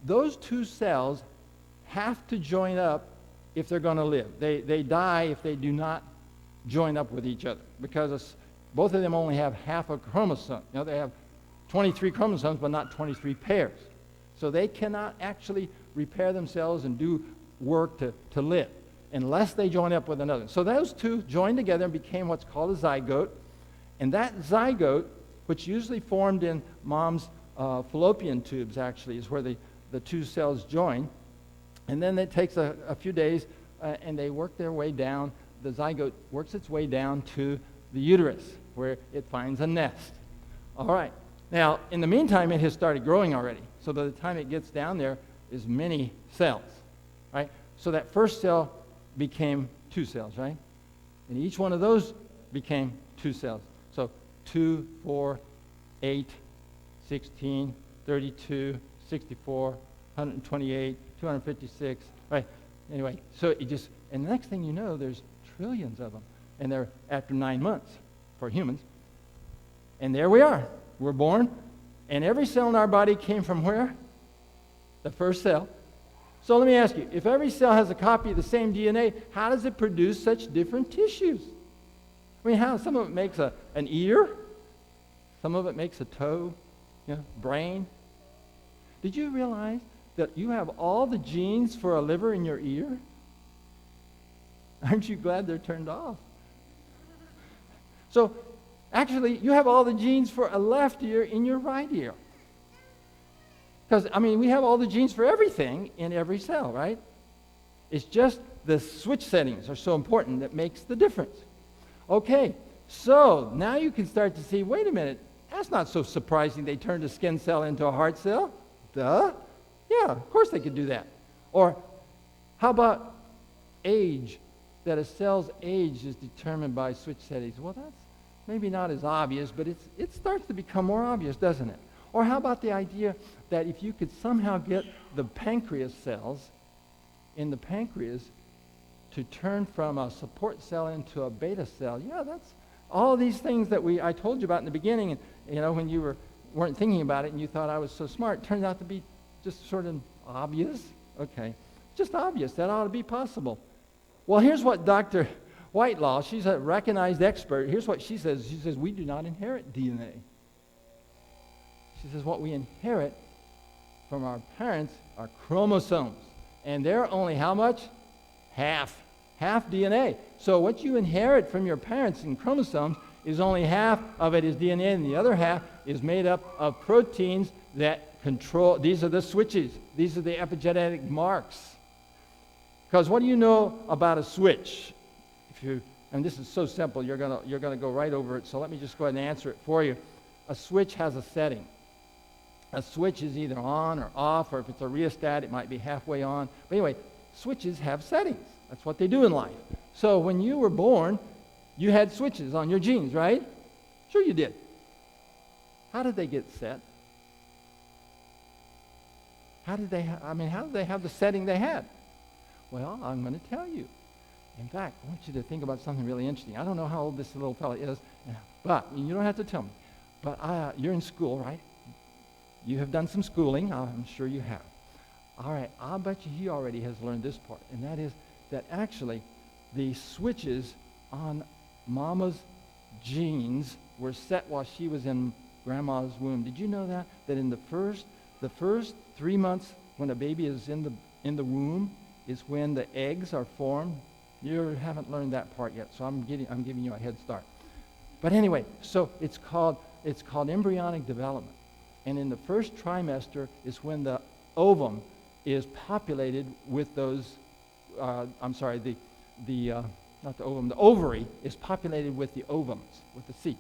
Those two cells have to join up if they're going to live. They die if they do not join up with each other, because both of them only have half a chromosome. You know, they have 23 chromosomes, but not 23 pairs. So they cannot actually repair themselves and do work to live unless they join up with another. So those two joined together and became what's called a zygote. And that zygote, which usually formed in mom's fallopian tubes, actually, is where the two cells join. And then it takes a few days, and they work their way down. The zygote works its way down to the uterus, where it finds a nest. All right. Now, in the meantime, it has started growing already. So by the time it gets down there, is many cells, right? So that first cell became 2 cells, right? And each one of those became 2 cells. So 2, 4, 8, 16, 32, 64, 128, 256, right? Anyway, so it just, and the next thing you know, there's trillions of them. And they're after 9 months for humans. And there we are. We're born. And every cell in our body came from where? The first cell. So let me ask you, if every cell has a copy of the same DNA, how does it produce such different tissues? I mean, how? Some of it makes an ear. Some of it makes a toe, brain. Did you realize that you have all the genes for a liver in your ear? Aren't you glad they're turned off? So, actually, you have all the genes for a left ear in your right ear. Because, we have all the genes for everything in every cell, right? It's just the switch settings are so important that makes the difference. Okay, so now you can start to see, wait a minute, that's not so surprising they turned a skin cell into a heart cell. Duh. Yeah, of course they could do that. Or how about age? That a cell's age is determined by switch settings. Well, that's maybe not as obvious, but it starts to become more obvious, doesn't it? Or how about the idea that if you could somehow get the pancreas cells in the pancreas to turn from a support cell into a beta cell? Yeah, that's all these things that I told you about in the beginning, and when you weren't thinking about it and you thought I was so smart, it turned out to be just sort of obvious. Okay, just obvious. That ought to be possible. Well, here's what Dr. Whitelaw, she's a recognized expert, here's what she says. She says, we do not inherit DNA. She says what we inherit from our parents are chromosomes. And they're only how much? Half DNA. So what you inherit from your parents in chromosomes is only half of it is DNA, and the other half is made up of proteins that control. These are the switches. These are the epigenetic marks. Because what do you know about a switch? And this is so simple, you're gonna go right over it. So let me just go ahead and answer it for you. A switch has a setting. A switch is either on or off, or if it's a rheostat, it might be halfway on. But anyway, switches have settings. That's what they do in life. So when you were born, you had switches on your genes, right? Sure you did. How did they get set? How did they have the setting they had? Well, I'm going to tell you. In fact, I want you to think about something really interesting. I don't know how old this little fellow is, but you don't have to tell me. But you're in school, right? You have done some schooling. I'm sure you have. All right, I'll bet you he already has learned this part, and that is that actually the switches on Mama's genes were set while she was in Grandma's womb. Did you know that? That in the first 3 months when a baby is in the womb is when the eggs are formed. You haven't learned that part yet, so I'm giving you a head start. But anyway, so it's called embryonic development. And in the first trimester is when the ovum is populated with those, the ovary is populated with the ovums, with the seed.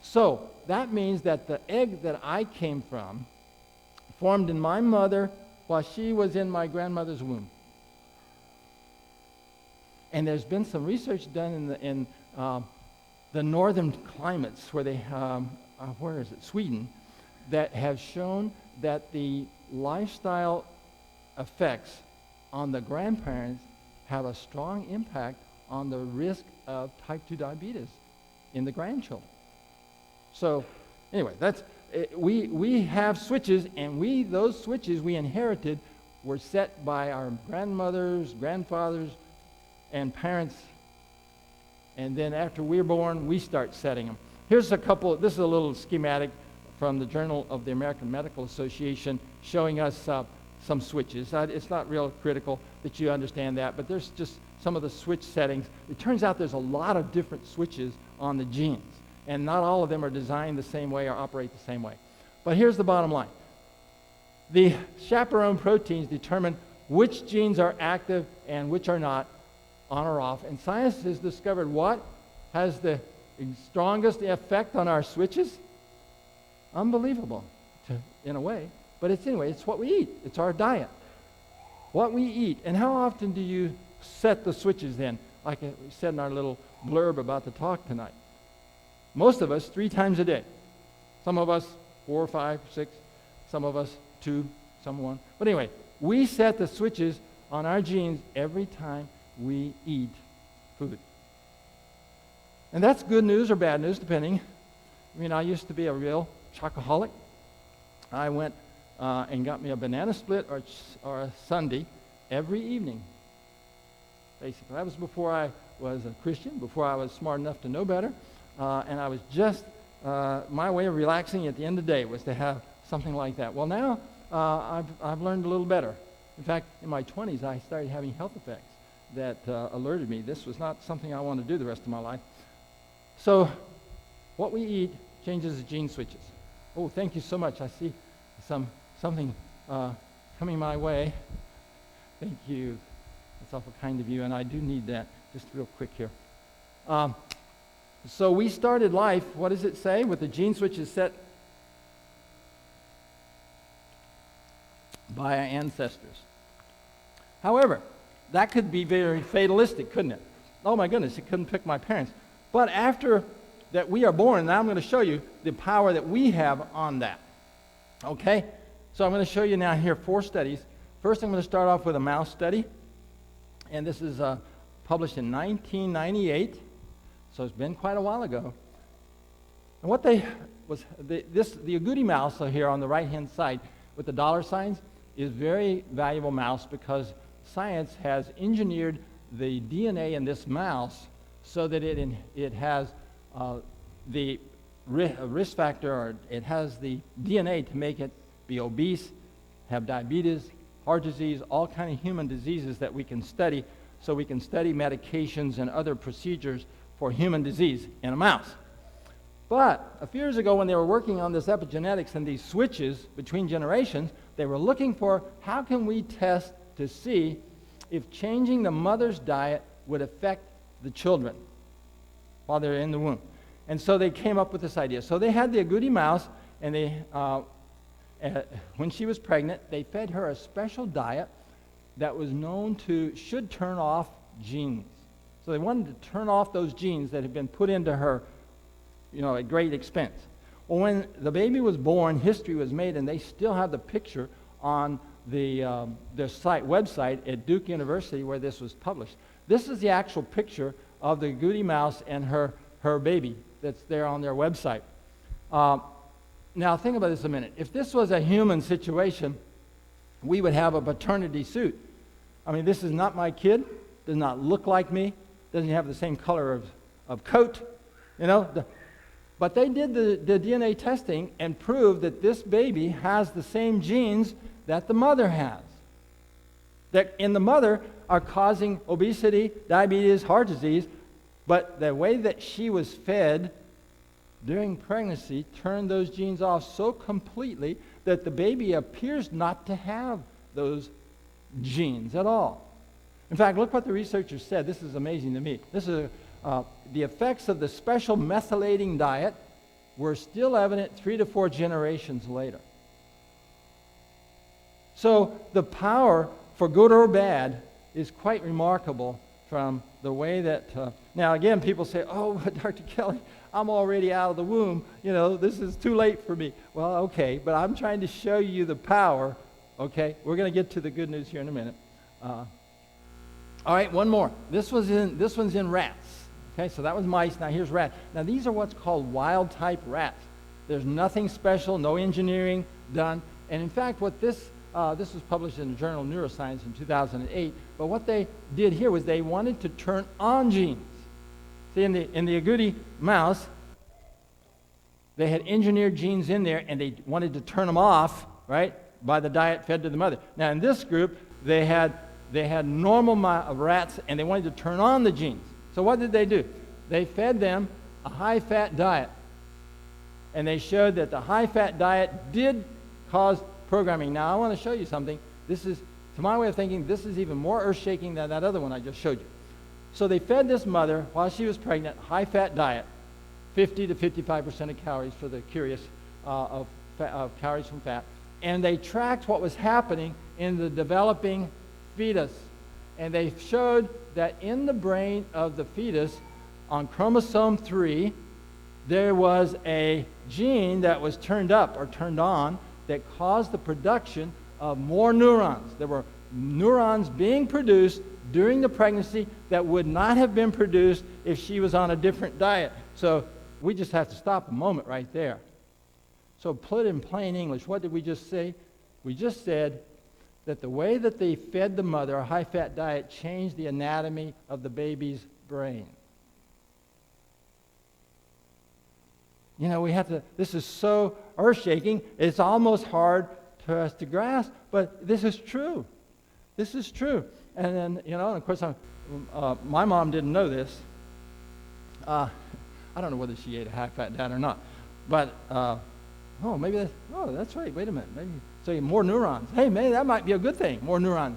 So that means that the egg that I came from formed in my mother while she was in my grandmother's womb. And there's been some research done in the northern climates where where is it, Sweden, that have shown that the lifestyle effects on the grandparents have a strong impact on the risk of type 2 diabetes in the grandchildren. So anyway, we have switches, and those switches we inherited were set by our grandmothers, grandfathers, and parents, and then after we're born, we start setting them. This is a little schematic from the Journal of the American Medical Association showing us some switches. It's not real critical that you understand that, but there's just some of the switch settings. It turns out there's a lot of different switches on the genes, and not all of them are designed the same way or operate the same way. But here's the bottom line. The chaperone proteins determine which genes are active and which are not, on or off, and science has discovered what has the strongest effect on our switches. Unbelievable, in a way, but it's what we eat. It's our diet, what we eat. And how often do you set the switches then, like we said in our little blurb about the talk tonight? Most of us 3 times a day. Some of us 4, 5, 6, some of us 2, some 1. But anyway, we set the switches on our genes every time we eat food. And that's good news or bad news, depending. I mean, I used to be a real chocoholic. I went and got me a banana split or a sundae every evening. Basically, that was before I was a Christian, before I was smart enough to know better, and I was just, my way of relaxing at the end of the day was to have something like that. Well, now I've learned a little better. In fact, in my 20s, I started having health effects that alerted me this was not something I wanted to do the rest of my life. So what we eat changes the gene switches. Oh, thank you so much. I see something coming my way. Thank you. That's awful kind of you, and I do need that. Just real quick here. So we started life, what does it say? With the gene switches set by our ancestors. However, that could be very fatalistic, couldn't it? Oh my goodness, it couldn't pick my parents. But after that we are born, now I'm going to show you the power that we have on that. Okay? So I'm going to show you now here 4 studies. First, I'm going to start off with a mouse study. And this is published in 1998. So it's been quite a while ago. And what the agouti mouse here on the right-hand side with the dollar signs is very valuable mouse because science has engineered the DNA in this mouse so that it has the risk factor, or it has the DNA to make it be obese, have diabetes, heart disease, all kind of human diseases that we can study, so we can study medications and other procedures for human disease in a mouse. But a few years ago, when they were working on this epigenetics and these switches between generations, they were looking for how can we test to see if changing the mother's diet would affect the children while they're in the womb. And so they came up with this idea. So they had the agouti mouse, and they, when she was pregnant, they fed her a special diet that was known to should turn off genes. So they wanted to turn off those genes that had been put into her, at great expense. Well, when the baby was born, history was made, and they still have the picture on their website at Duke University where this was published. This is the actual picture of the agouti mouse and her baby that's there on their website. Now think about this a minute. If this was a human situation, we would have a paternity suit. I mean, this is not my kid, does not look like me, doesn't have the same color of coat, But they did the DNA testing and proved that this baby has the same genes that the mother has. That in the mother are causing obesity, diabetes, heart disease, but the way that she was fed during pregnancy turned those genes off so completely that the baby appears not to have those genes at all. In fact, look what the researchers said. This is amazing to me. This is the effects of the special methylating diet were still evident 3 to 4 generations later. So the power, for good or bad, is quite remarkable from the way that, now again, people say, oh, Dr. Kelly, I'm already out of the womb. This is too late for me. Well, okay, but I'm trying to show you the power. Okay, we're going to get to the good news here in a minute. All right, one more. This one's in rats. Okay, so that was mice. Now here's rats. Now these are what's called wild-type rats. There's nothing special, no engineering done. And in fact, what this was published in the Journal of Neuroscience in 2008. But what they did here was they wanted to turn on genes. See, in the agouti mouse, they had engineered genes in there, and they wanted to turn them off, right, by the diet fed to the mother. Now, in this group, they had normal rats, and they wanted to turn on the genes. So what did they do? They fed them a high-fat diet, and they showed that the high-fat diet did cause programming. Now, I want to show you something. This is, to my way of thinking, this is even more earth-shaking than that other one I just showed you. So they fed this mother, while she was pregnant, high-fat diet, 50 to 55% of calories for the curious of calories from fat, and they tracked what was happening in the developing fetus. And they showed that in the brain of the fetus, on chromosome 3, there was a gene that was turned up or turned on that caused the production of more neurons. There were neurons being produced during the pregnancy that would not have been produced if she was on a different diet. So we just have to stop a moment right there. So put in plain English, what did we just say? We just said that the way that they fed the mother a high-fat diet changed the anatomy of the baby's brain. This is so earth-shaking, it's almost hard for us to grasp, but this is true. This is true. And then, of course, my mom didn't know this. I don't know whether she ate a high-fat diet or not, but, that's right, wait a minute, maybe. So more neurons. Hey, maybe that might be a good thing, more neurons.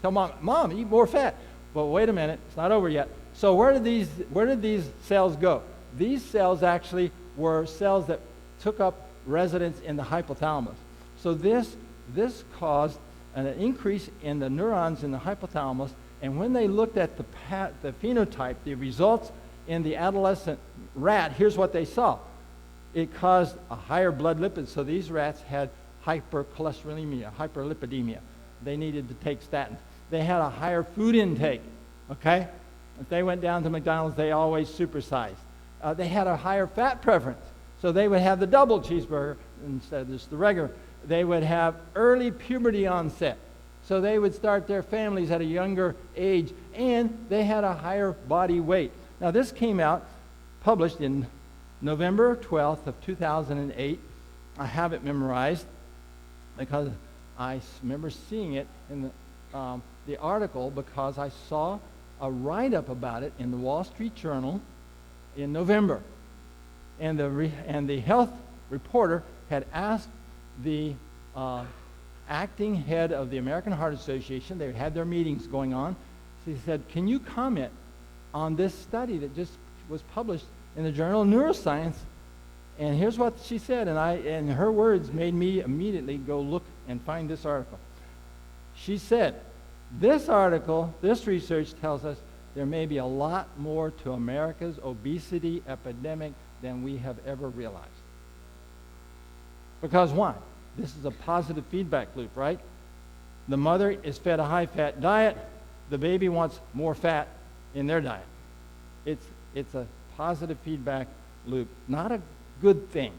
Tell Mom, eat more fat. But wait a minute, it's not over yet. So where did these cells go? These cells actually were cells that took up residence in the hypothalamus. So this caused an increase in the neurons in the hypothalamus, and when they looked at the phenotype, the results in the adolescent rat, here's what they saw. It caused a higher blood lipid, so these rats had hypercholesterolemia, hyperlipidemia. They needed to take statins. They had a higher food intake, okay? If they went down to McDonald's, they always supersized. They had a higher fat preference, so they would have the double cheeseburger instead of just the regular. They would have early puberty onset, so they would start their families at a younger age, and they had a higher body weight. Now this came out, published in November 12th of 2008. I have it memorized because I remember seeing it in the article because I saw a write-up about it in the Wall Street Journal in November. And the health reporter had asked the acting head of the American Heart Association, they had their meetings going on, so he said, can you comment on this study that just was published in the Journal of Neuroscience? And here's what she said, and her words made me immediately go look and find this article. She said, this research tells us there may be a lot more to America's obesity epidemic than we have ever realized. Because why? This is a positive feedback loop, right? The mother is fed a high-fat diet. The baby wants more fat in their diet. It's a positive feedback loop, not a good thing.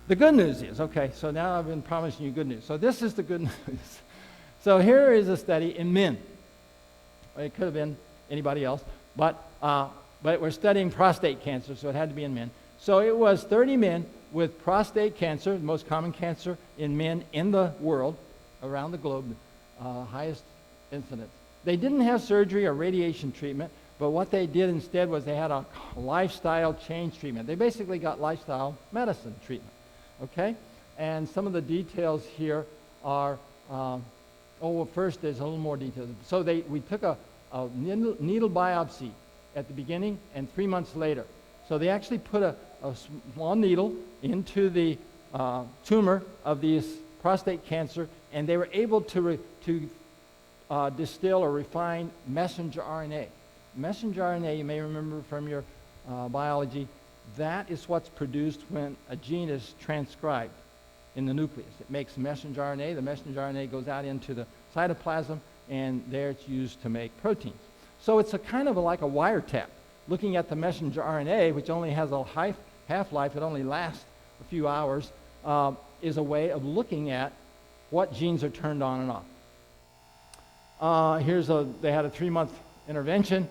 The good news is, okay, so now I've been promising you good news. So this is the good news. So here is a study in men. It could have been anybody else, but we're studying prostate cancer, so it had to be in men. So it was 30 men with prostate cancer, the most common cancer in men in the world, around the globe, highest incidence. They didn't have surgery or radiation treatment, but what they did instead was they had a lifestyle change treatment. They basically got lifestyle medicine treatment, okay? And some of the details here are, first there's a little more details. So we took a needle biopsy at the beginning and 3 months later. So they actually put a small needle into the tumor of this prostate cancer, and they were able to distill or refine messenger RNA. messenger RNA, you may remember from your biology, that is what's produced when a gene is transcribed in the nucleus. It makes messenger RNA. The messenger RNA goes out into the cytoplasm, and there it's used to make proteins. So it's a kind of like a wiretap. Looking at the messenger RNA, which only has a half-life, it only lasts a few hours, is a way of looking at what genes are turned on and off. They had a 3-month intervention.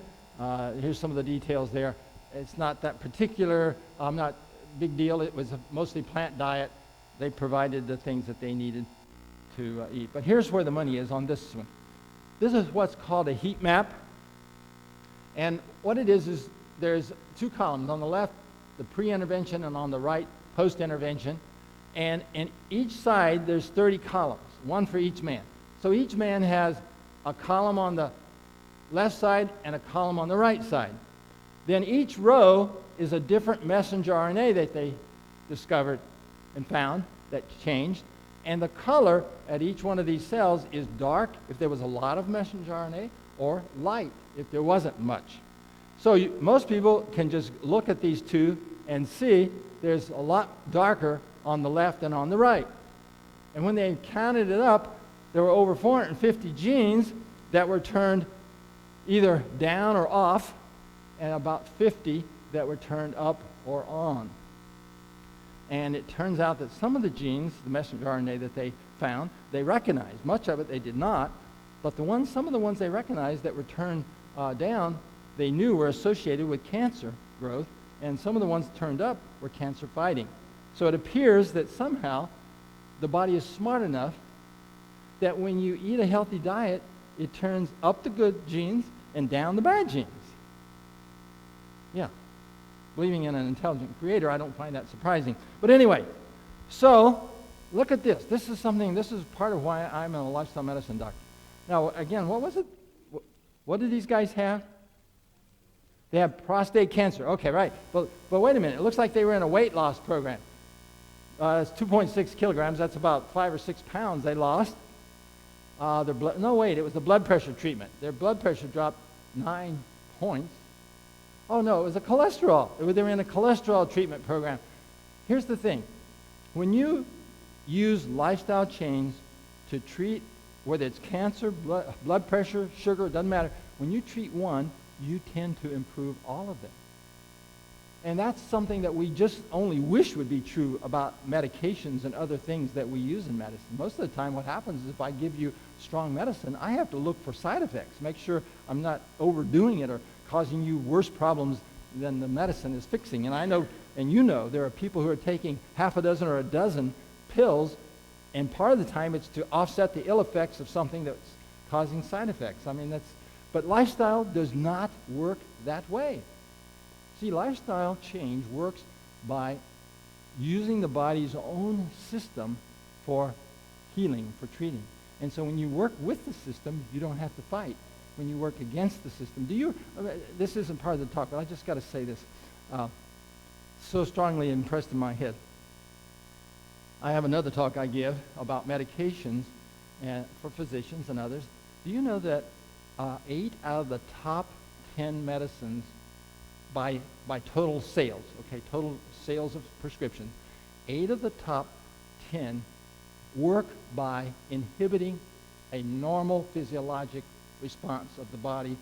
Here's some of the details there. It's not that particular, not big deal. It was a mostly plant diet. They provided the things that they needed to eat. But here's where the money is on this one. This is what's called a heat map. And what it is there's 2 columns. On the left, the pre-intervention, and on the right, post-intervention. And in each side, there's 30 columns, 1 for each man. So each man has a column on the left side and a column on the right side. Then each row is a different messenger RNA that they discovered and found that changed. And the color at each one of these cells is dark if there was a lot of messenger RNA, or light if there wasn't much. So most people can just look at these 2 and see there's a lot darker on the left and on the right. And when they counted it up, there were over 450 genes that were turned either down or off, and about 50 that were turned up or on. And it turns out that some of the genes, the messenger RNA that they found, they recognized. Much of it they did not, but some of the ones they recognized that were turned down, they knew were associated with cancer growth, and some of the ones turned up were cancer fighting. So it appears that somehow the body is smart enough that when you eat a healthy diet, it turns up the good genes and down the bad genes. Yeah. Believing in an intelligent creator, I don't find that surprising. But anyway, so look at this. This is part of why I'm a lifestyle medicine doctor. Now, again, what was it? What did these guys have? They have prostate cancer. Okay, right. But wait a minute. It looks like they were in a weight loss program. It's 2.6 kilograms. That's about 5 or 6 pounds they lost. It was the blood pressure treatment. Their blood pressure dropped 9 points. Oh, no, it was the cholesterol. They were in a cholesterol treatment program. Here's the thing. When you use lifestyle change to treat, whether it's cancer, blood pressure, sugar, it doesn't matter. When you treat one, you tend to improve all of them. And that's something that we just only wish would be true about medications and other things that we use in medicine. Most of the time what happens is if I give you strong medicine, I have to look for side effects, make sure I'm not overdoing it or causing you worse problems than the medicine is fixing. And I know, and you know, there are people who are taking half a dozen or a dozen pills, and part of the time it's to offset the ill effects of something that's causing side effects. But lifestyle does not work that way. See, lifestyle change works by using the body's own system for healing, for treating. And so when you work with the system, you don't have to fight. When you work against the system, this isn't part of the talk, but I just got to say this. So strongly impressed in my head. I have another talk I give about medications for physicians and others. Do you know that 8 out of the top 10 medicines by total sales, total sales of prescriptions, 8 of the top 10 work by inhibiting a normal physiologic response of the body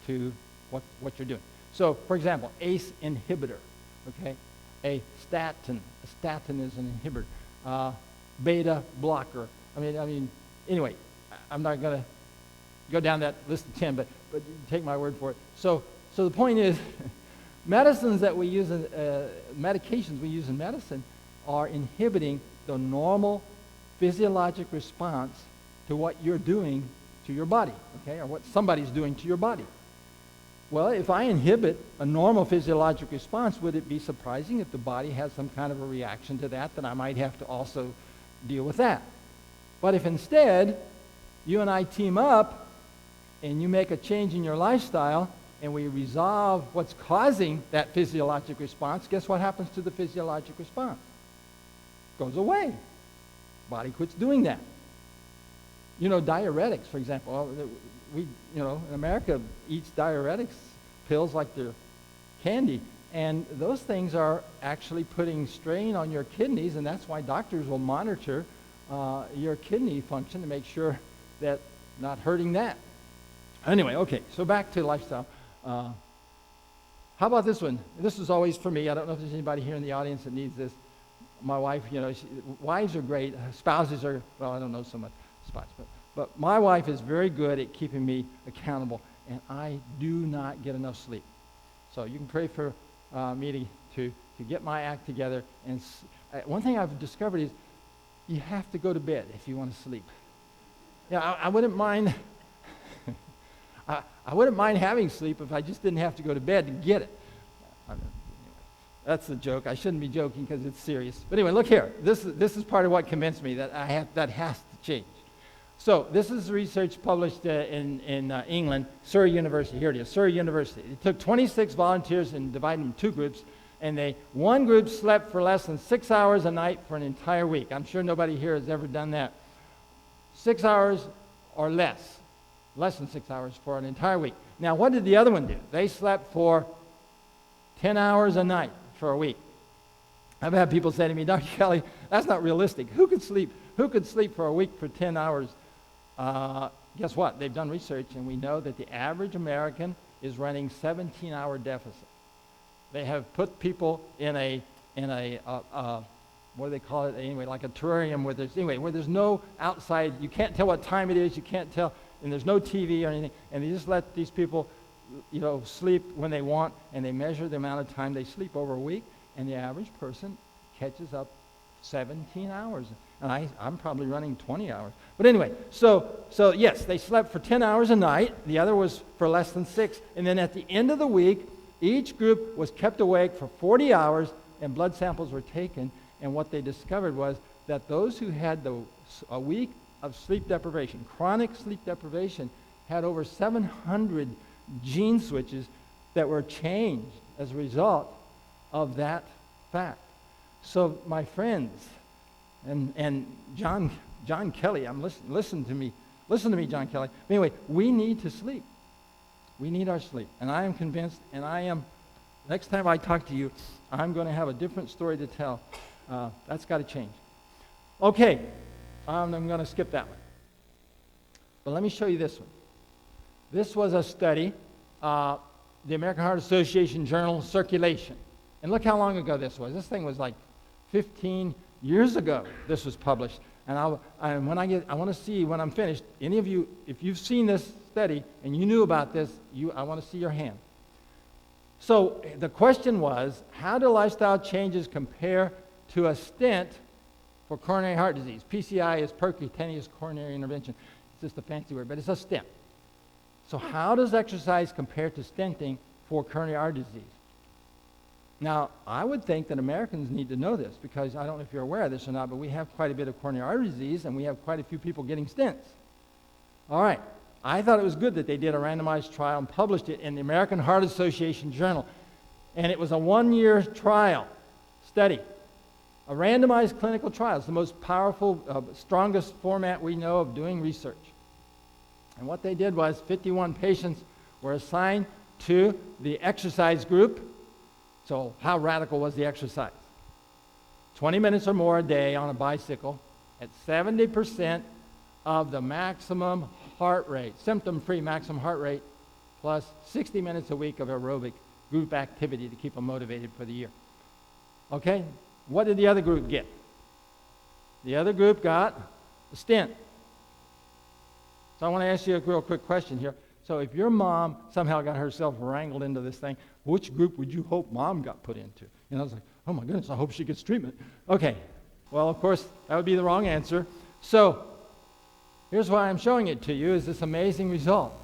to what you're doing. So, for example, ACE inhibitor, a statin. A statin is an inhibitor. Beta blocker. Anyway, I'm not going to go down that list of 10, but take my word for it. So the point is, medications we use in medicine are inhibiting the normal physiologic response to what you're doing to your body, or what somebody's doing to your body. Well, if I inhibit a normal physiologic response, would it be surprising if the body has some kind of a reaction to that I might have to also deal with that? But if instead you and I team up and you make a change in your lifestyle and we resolve what's causing that physiologic response, guess what happens to the physiologic response? It goes away. Body quits doing that. Diuretics, for example. In America eats diuretics pills like they're candy. And those things are actually putting strain on your kidneys, and that's why doctors will monitor your kidney function to make sure that not hurting that. Anyway, okay, so back to lifestyle. How about this one? This is always for me. I don't know if there's anybody here in the audience that needs this. My wife, wives are great. Spouses are, well, I don't know so much spouses, but my wife is very good at keeping me accountable, and I do not get enough sleep. So you can pray for me to get my act together. And one thing I've discovered is you have to go to bed if you want to sleep. Yeah, I wouldn't mind. I wouldn't mind having sleep if I just didn't have to go to bed to get it. Anyway, that's a joke. I shouldn't be joking because it's serious. But anyway, look here. This is part of what convinced me that that has to change. So this is research published in England, Surrey University. Here it is, Surrey University. It took 26 volunteers and divided them in two groups, and one group slept for less than 6 hours a night for an entire week. I'm sure nobody here has ever done that. 6 hours or less than 6 hours for an entire week. Now, what did the other one do? They slept for 10 hours a night for a week. I've had people say to me, Dr. Kelly, that's not realistic. Who could sleep for a week for 10 hours? Guess what? They've done research, and we know that the average American is running 17-hour deficit. They have put people in a what do they call it anyway, like a terrarium where there's no outside, you can't tell what time it is, you can't tell, and there's no TV or anything, and they just let these people, sleep when they want, and they measure the amount of time they sleep over a week, and the average person catches up 17 hours. And I'm probably running 20 hours. But anyway, so yes, they slept for 10 hours a night. The other was for less than 6. And then at the end of the week, each group was kept awake for 40 hours, and blood samples were taken. And what they discovered was that those who had a week of sleep deprivation, chronic sleep deprivation, had over 700 gene switches that were changed as a result of that fact. So my friends, and John Kelly, listen to me, John Kelly. Anyway, we need to sleep. We need our sleep. And I am convinced, next time I talk to you, I'm going to have a different story to tell. That's got to change. Okay, I'm going to skip that one. But let me show you this one. This was a study, the American Heart Association Journal Circulation. And look how long ago this was. This thing was like 15 years ago this was published. And I want to see when I'm finished, any of you, if you've seen this study and you knew about this, I want to see your hand. So the question was, how do lifestyle changes compare to a stent for coronary heart disease? PCI is percutaneous coronary intervention. It's just a fancy word, but it's a stent. So how does exercise compare to stenting for coronary artery disease? Now, I would think that Americans need to know this, because I don't know if you're aware of this or not, but we have quite a bit of coronary artery disease, and we have quite a few people getting stents. All right. I thought it was good that they did a randomized trial and published it in the American Heart Association Journal. And it was a 1-year trial study, a randomized clinical trial. It's the most powerful, strongest format we know of doing research. And what they did was 51 patients were assigned to the exercise group. So how radical was the exercise? 20 minutes or more a day on a bicycle at 70% of the maximum heart rate, symptom-free maximum heart rate, plus 60 minutes a week of aerobic group activity to keep them motivated for the year. Okay? What did the other group get? The other group got a stent. So I want to ask you a real quick question here. So if your mom somehow got herself wrangled into this thing, which group would you hope mom got put into? And I was like, oh my goodness, I hope she gets treatment. Okay, well, of course, that would be the wrong answer. So here's why I'm showing it to you, is this amazing result.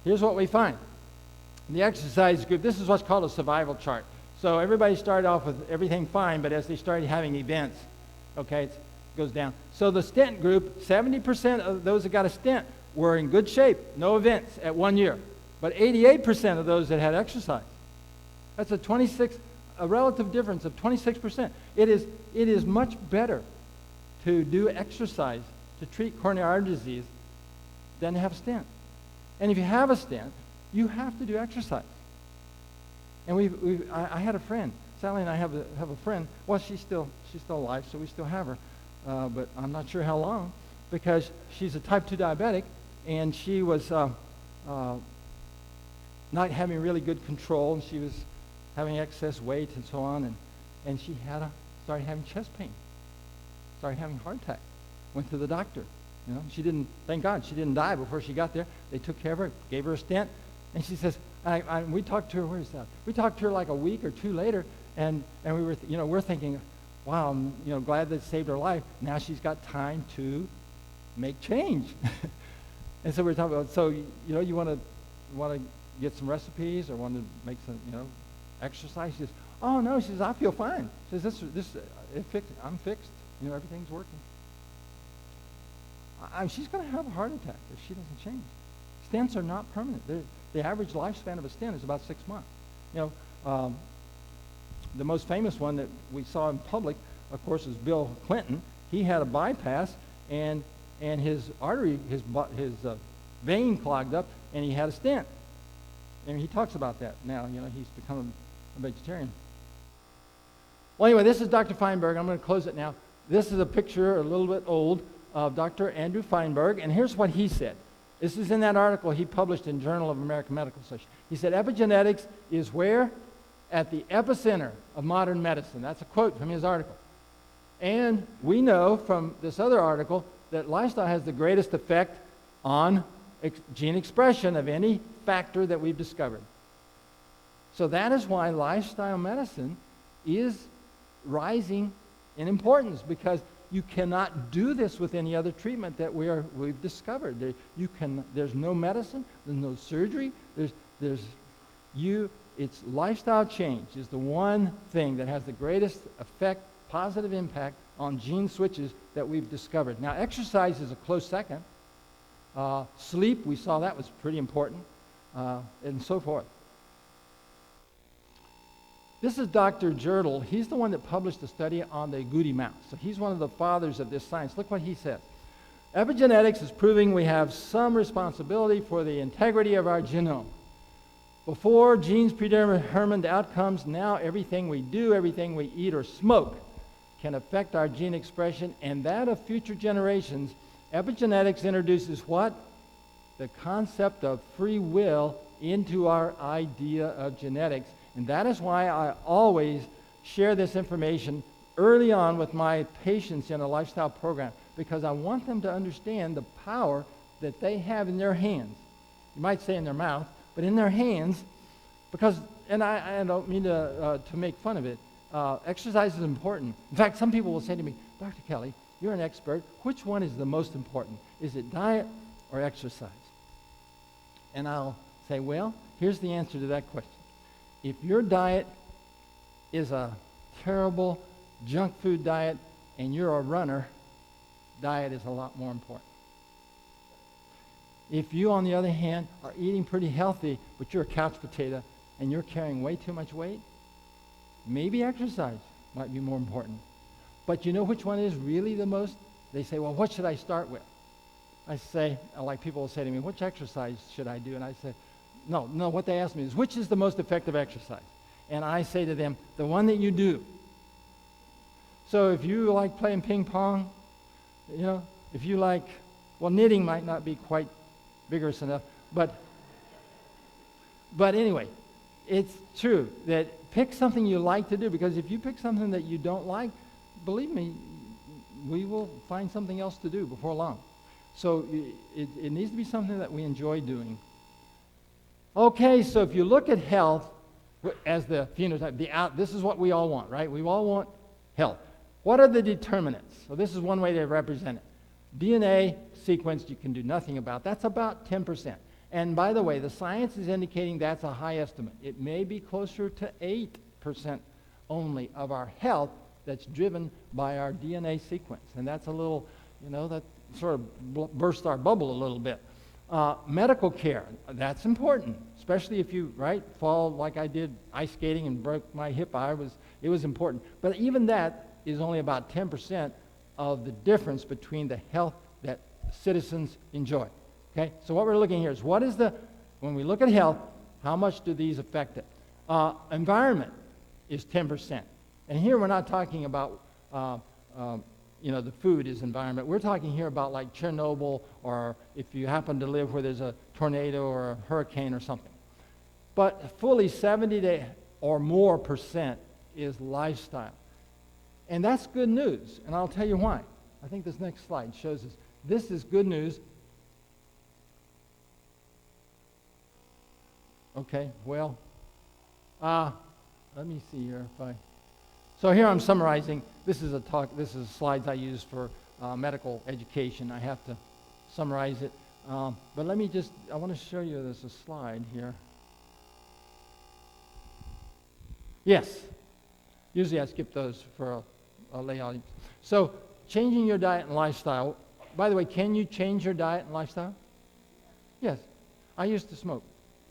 Here's what we find. The exercise group, this is what's called a survival chart. So everybody started off with everything fine, but as they started having events, okay, it goes down. So the stent group, 70% of those that got a stent were in good shape, no events at 1 year. But 88% of those that had exercise. That's a relative difference of 26%. It is much better to do exercise to treat coronary artery disease than to have a stent. And if you have a stent, you have to do exercise. And I had a friend. Sally and I have a friend. Well, she's still alive, so we still have her. But I'm not sure how long, because she's a type 2 diabetic, and she was not having really good control, and she was having excess weight and so on, and she started having chest pain, started having heart attack. Went to the doctor. Thank God, she didn't die before she got there. They took care of her, gave her a stent, and she says, we talked to her, where is that? We talked to her like a week or two later, and we were, we're thinking, wow, I'm, glad that saved her life. Now she's got time to make change. And so we're talking about, you want to get some recipes or want to make some, exercise? She says, oh no, she says, I feel fine. She says, I'm fixed. Everything's working. She's going to have a heart attack if she doesn't change. Stents are not permanent. The average lifespan of a stent is about 6 months. The most famous one that we saw in public, of course, is Bill Clinton. He had a bypass, and his artery, his vein clogged up, and he had a stent. And he talks about that now. He's become a vegetarian. Well, anyway, this is Dr. Feinberg. I'm going to close it now. This is a picture, a little bit old, of Dr. Andrew Feinberg, and here's what he said. This is in that article he published in Journal of American Medical Association. He said, epigenetics is where? At the epicenter of modern medicine. That's a quote from his article. And we know from this other article that lifestyle has the greatest effect on gene expression of any factor that we've discovered. So that is why lifestyle medicine is rising in importance, because you cannot do this with any other treatment that we've discovered. There's no medicine, there's no surgery, it's lifestyle change is the one thing that has the greatest effect, positive impact on gene switches that we've discovered. Now, exercise is a close second. Sleep, we saw that was pretty important, and so forth. This is Dr. Girdle. He's the one that published a study on the agouti mouse. So he's one of the fathers of this science. Look what he says. Epigenetics is proving we have some responsibility for the integrity of our genome. Before, genes predetermined outcomes. Now everything we do, everything we eat or smoke can affect our gene expression and that of future generations. Epigenetics introduces what? The concept of free will into our idea of genetics. And that is why I always share this information early on with my patients in a lifestyle program, because I want them to understand the power that they have in their hands. You might say in their mouth, but in their hands, because, and I don't mean to make fun of it, exercise is important. In fact, some people will say to me, Dr. Kelly, you're an expert. Which one is the most important? Is it diet or exercise? And I'll say, well, here's the answer to that question. If your diet is a terrible junk food diet and you're a runner, diet is a lot more important. If you, on the other hand, are eating pretty healthy, but you're a couch potato and you're carrying way too much weight, maybe exercise might be more important. But you know which one is really the most? They say, well, what should I start with? I say, like people will say to me, which exercise should I do? And I say, no, what they ask me is, which is the most effective exercise? And I say to them, the one that you do. So if you like playing ping pong, if you like, well, knitting might not be quite vigorous enough, but anyway, it's true that pick something you like to do, because if you pick something that you don't like, believe me, we will find something else to do before long. So it needs to be something that we enjoy doing. Okay, so if you look at health as the phenotype, this is what we all want, right? We all want health. What are the determinants? So this is one way to represent it. DNA sequence you can do nothing about. That's about 10%. And by the way, the science is indicating that's a high estimate. It may be closer to 8% only of our health that's driven by our DNA sequence. And that's a little, that sort of burst our bubble a little bit. Medical care, that's important, especially if you, fall like I did ice skating and broke my hip. It was important. But even that is only about 10% of the difference between the health that citizens enjoy. Okay? So what we're looking here is when we look at health, how much do these affect it? Environment is 10%. And here we're not talking about, the food is environment. We're talking here about like Chernobyl, or if you happen to live where there's a tornado or a hurricane or something. But fully 70 or more percent is lifestyle. And that's good news, and I'll tell you why. I think this next slide shows us. This is good news. Okay, well, let me see here if I... So here I'm summarizing. This is slides I use for medical education. I have to summarize it. But let me I want to show you there's a slide here. Yes. Usually I skip those for a lay audience. So changing your diet and lifestyle. By the way, can you change your diet and lifestyle? Yes. I used to smoke.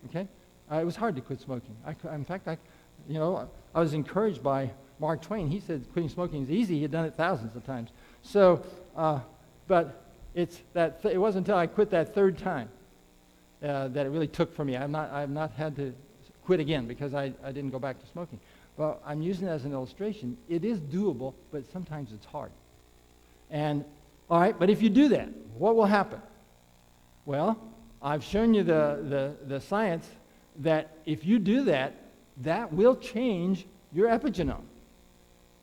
Okay? It was hard to quit smoking. In fact, I was encouraged by Mark Twain. He said quitting smoking is easy. He had done it thousands of times. So, but it wasn't until I quit that third time that it really took for me. I've not had to quit again because I didn't go back to smoking. Well, I'm using it as an illustration. It is doable, but sometimes it's hard. And all right, but if you do that, what will happen? Well, I've shown you the science that if you do that, that will change your epigenome.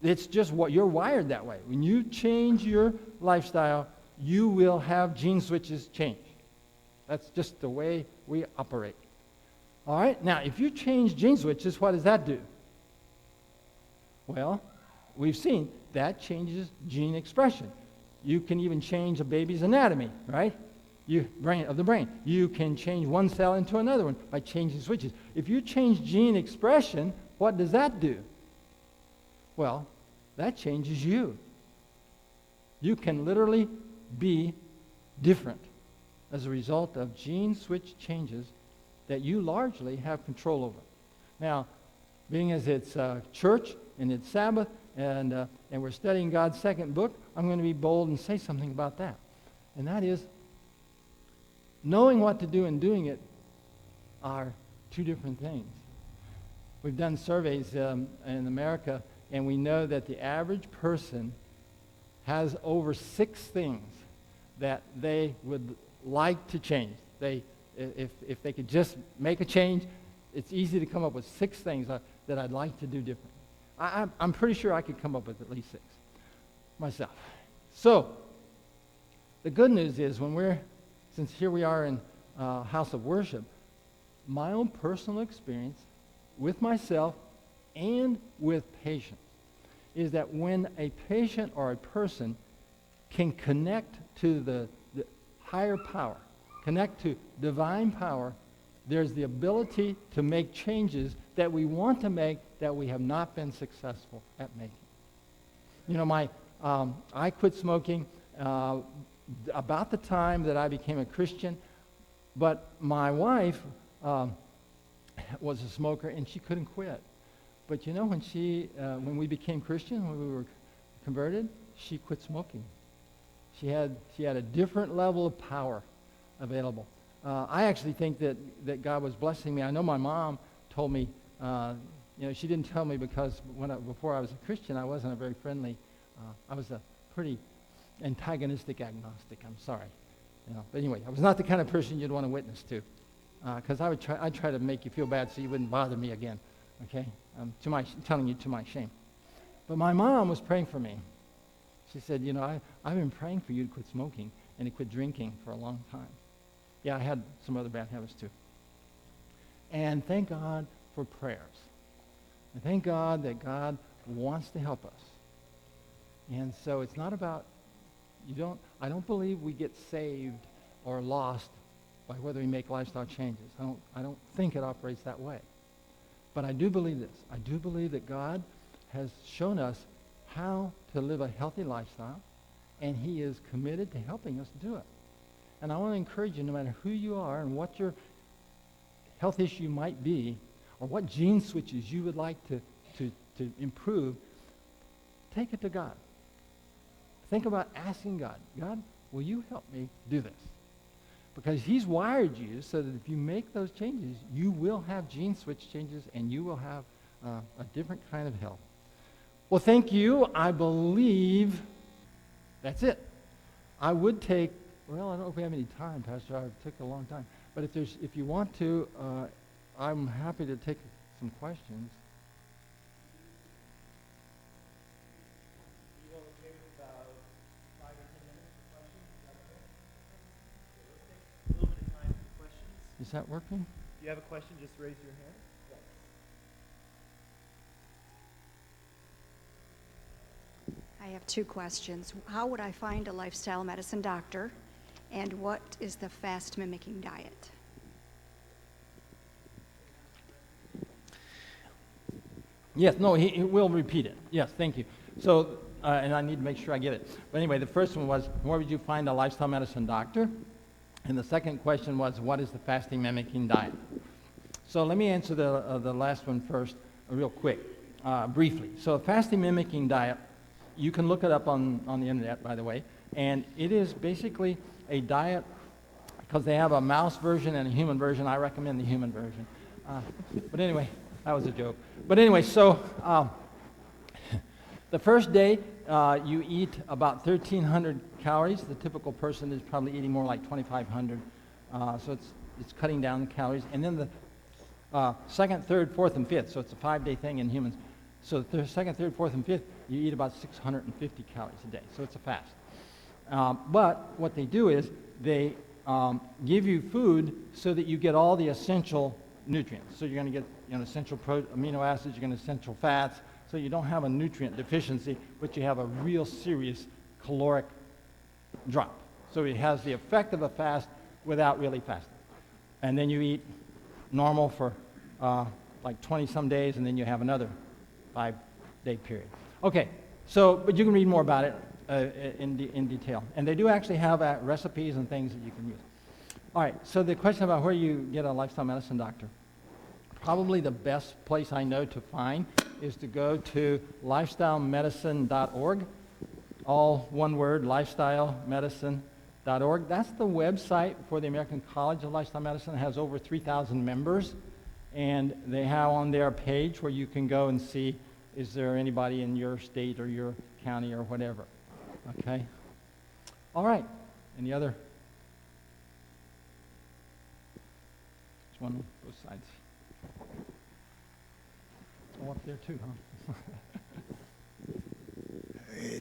It's just what you're wired that way. When you change your lifestyle, you will have gene switches change. That's just the way we operate. All right? Now, if you change gene switches, what does that do? Well, we've seen that changes gene expression. You can even change a baby's anatomy, right? Of the brain. You can change one cell into another one by changing switches. If you change gene expression, what does that do? Well, that changes you. You can literally be different as a result of gene switch changes that you largely have control over. Now, being as it's church and it's Sabbath and we're studying God's second book, I'm going to be bold and say something about that. And that is, knowing what to do and doing it are two different things. We've done surveys in America, and we know that the average person has over 6 things that they would like to change. If they could just make a change, it's easy to come up with 6 things that I'd like to do differently. I'm pretty sure I could come up with at least 6 myself. So the good news is since here we are in house of worship, my own personal experience with myself and with patients is that when a patient or a person can connect to the higher power, connect to divine power, there's the ability to make changes that we want to make that we have not been successful at making. You know, I quit smoking about the time that I became a Christian, but my wife was a smoker and she couldn't quit. But you know, when we became Christian, when we were converted, she quit smoking. She had a different level of power available. I actually think that God was blessing me. I know my mom told me, she didn't tell me because before I was a Christian, I wasn't a very friendly, I was a pretty antagonistic agnostic. I'm sorry. But anyway, I was not the kind of person you'd want to witness to, because I'd try to make you feel bad so you wouldn't bother me again. Okay, telling you to my shame. But my mom was praying for me. She said, I've been praying for you to quit smoking and to quit drinking for a long time. Yeah, I had some other bad habits too. And thank God for prayers. And thank God that God wants to help us. And so it's not about, I don't believe we get saved or lost by whether we make lifestyle changes. I don't think it operates that way. But I do believe this. I do believe that God has shown us how to live a healthy lifestyle, and he is committed to helping us do it. And I want to encourage you, no matter who you are and what your health issue might be, or what gene switches you would like to improve, take it to God. Think about asking God, God, will you help me do this? because he's wired you so that if you make those changes, you will have gene switch changes and you will have a different kind of health. Well, thank you. I believe that's it. I would take, well, I don't know if we have any time, Pastor. It took a long time. But if you want to, I'm happy to take some questions. You will take about 5 or 10 minutes for questions. Is that okay? Okay, let's take a little bit of time for questions. Is that working? If you have a question, just raise your hand. I have 2 questions. How would I find a lifestyle medicine doctor? And what is the fast mimicking diet? Yes, no, he will repeat it. Yes, thank you. So, and I need to make sure I get it. But anyway, the first one was, where would you find a lifestyle medicine doctor? And the second question was, what is the fasting mimicking diet? So let me answer the last one first real quick, briefly. So a fasting mimicking diet, you can look it up on the internet, by the way, and it is basically a diet, because they have a mouse version and a human version. I recommend the human version. But anyway, that was a joke. But anyway, so the first day you eat about 1,300 calories. The typical person is probably eating more like 2,500. So it's cutting down the calories. And then the second, third, fourth, and fifth. So it's a 5-day thing in humans. So the second, third, fourth, and fifth, you eat about 650 calories a day. So it's a fast. But what they do is they give you food so that you get all the essential nutrients. So you're going to get essential amino acids, you're going to essential fats, so you don't have a nutrient deficiency, but you have a real serious caloric drop. So it has the effect of a fast without really fasting. And then you eat normal for like 20-some days, and then you have another 5-day period. Okay, so, but you can read more about it in detail. And they do actually have recipes and things that you can use. All right, so the question about where you get a lifestyle medicine doctor. Probably the best place I know to find is to go to lifestylemedicine.org. All one word, lifestylemedicine.org. That's the website for the American College of Lifestyle Medicine. It has over 3,000 members. And they have on their page where you can go and see, is there anybody in your state or your county or whatever. Okay? All right. Any other? Which one? Both sides. Oh, up there too, huh?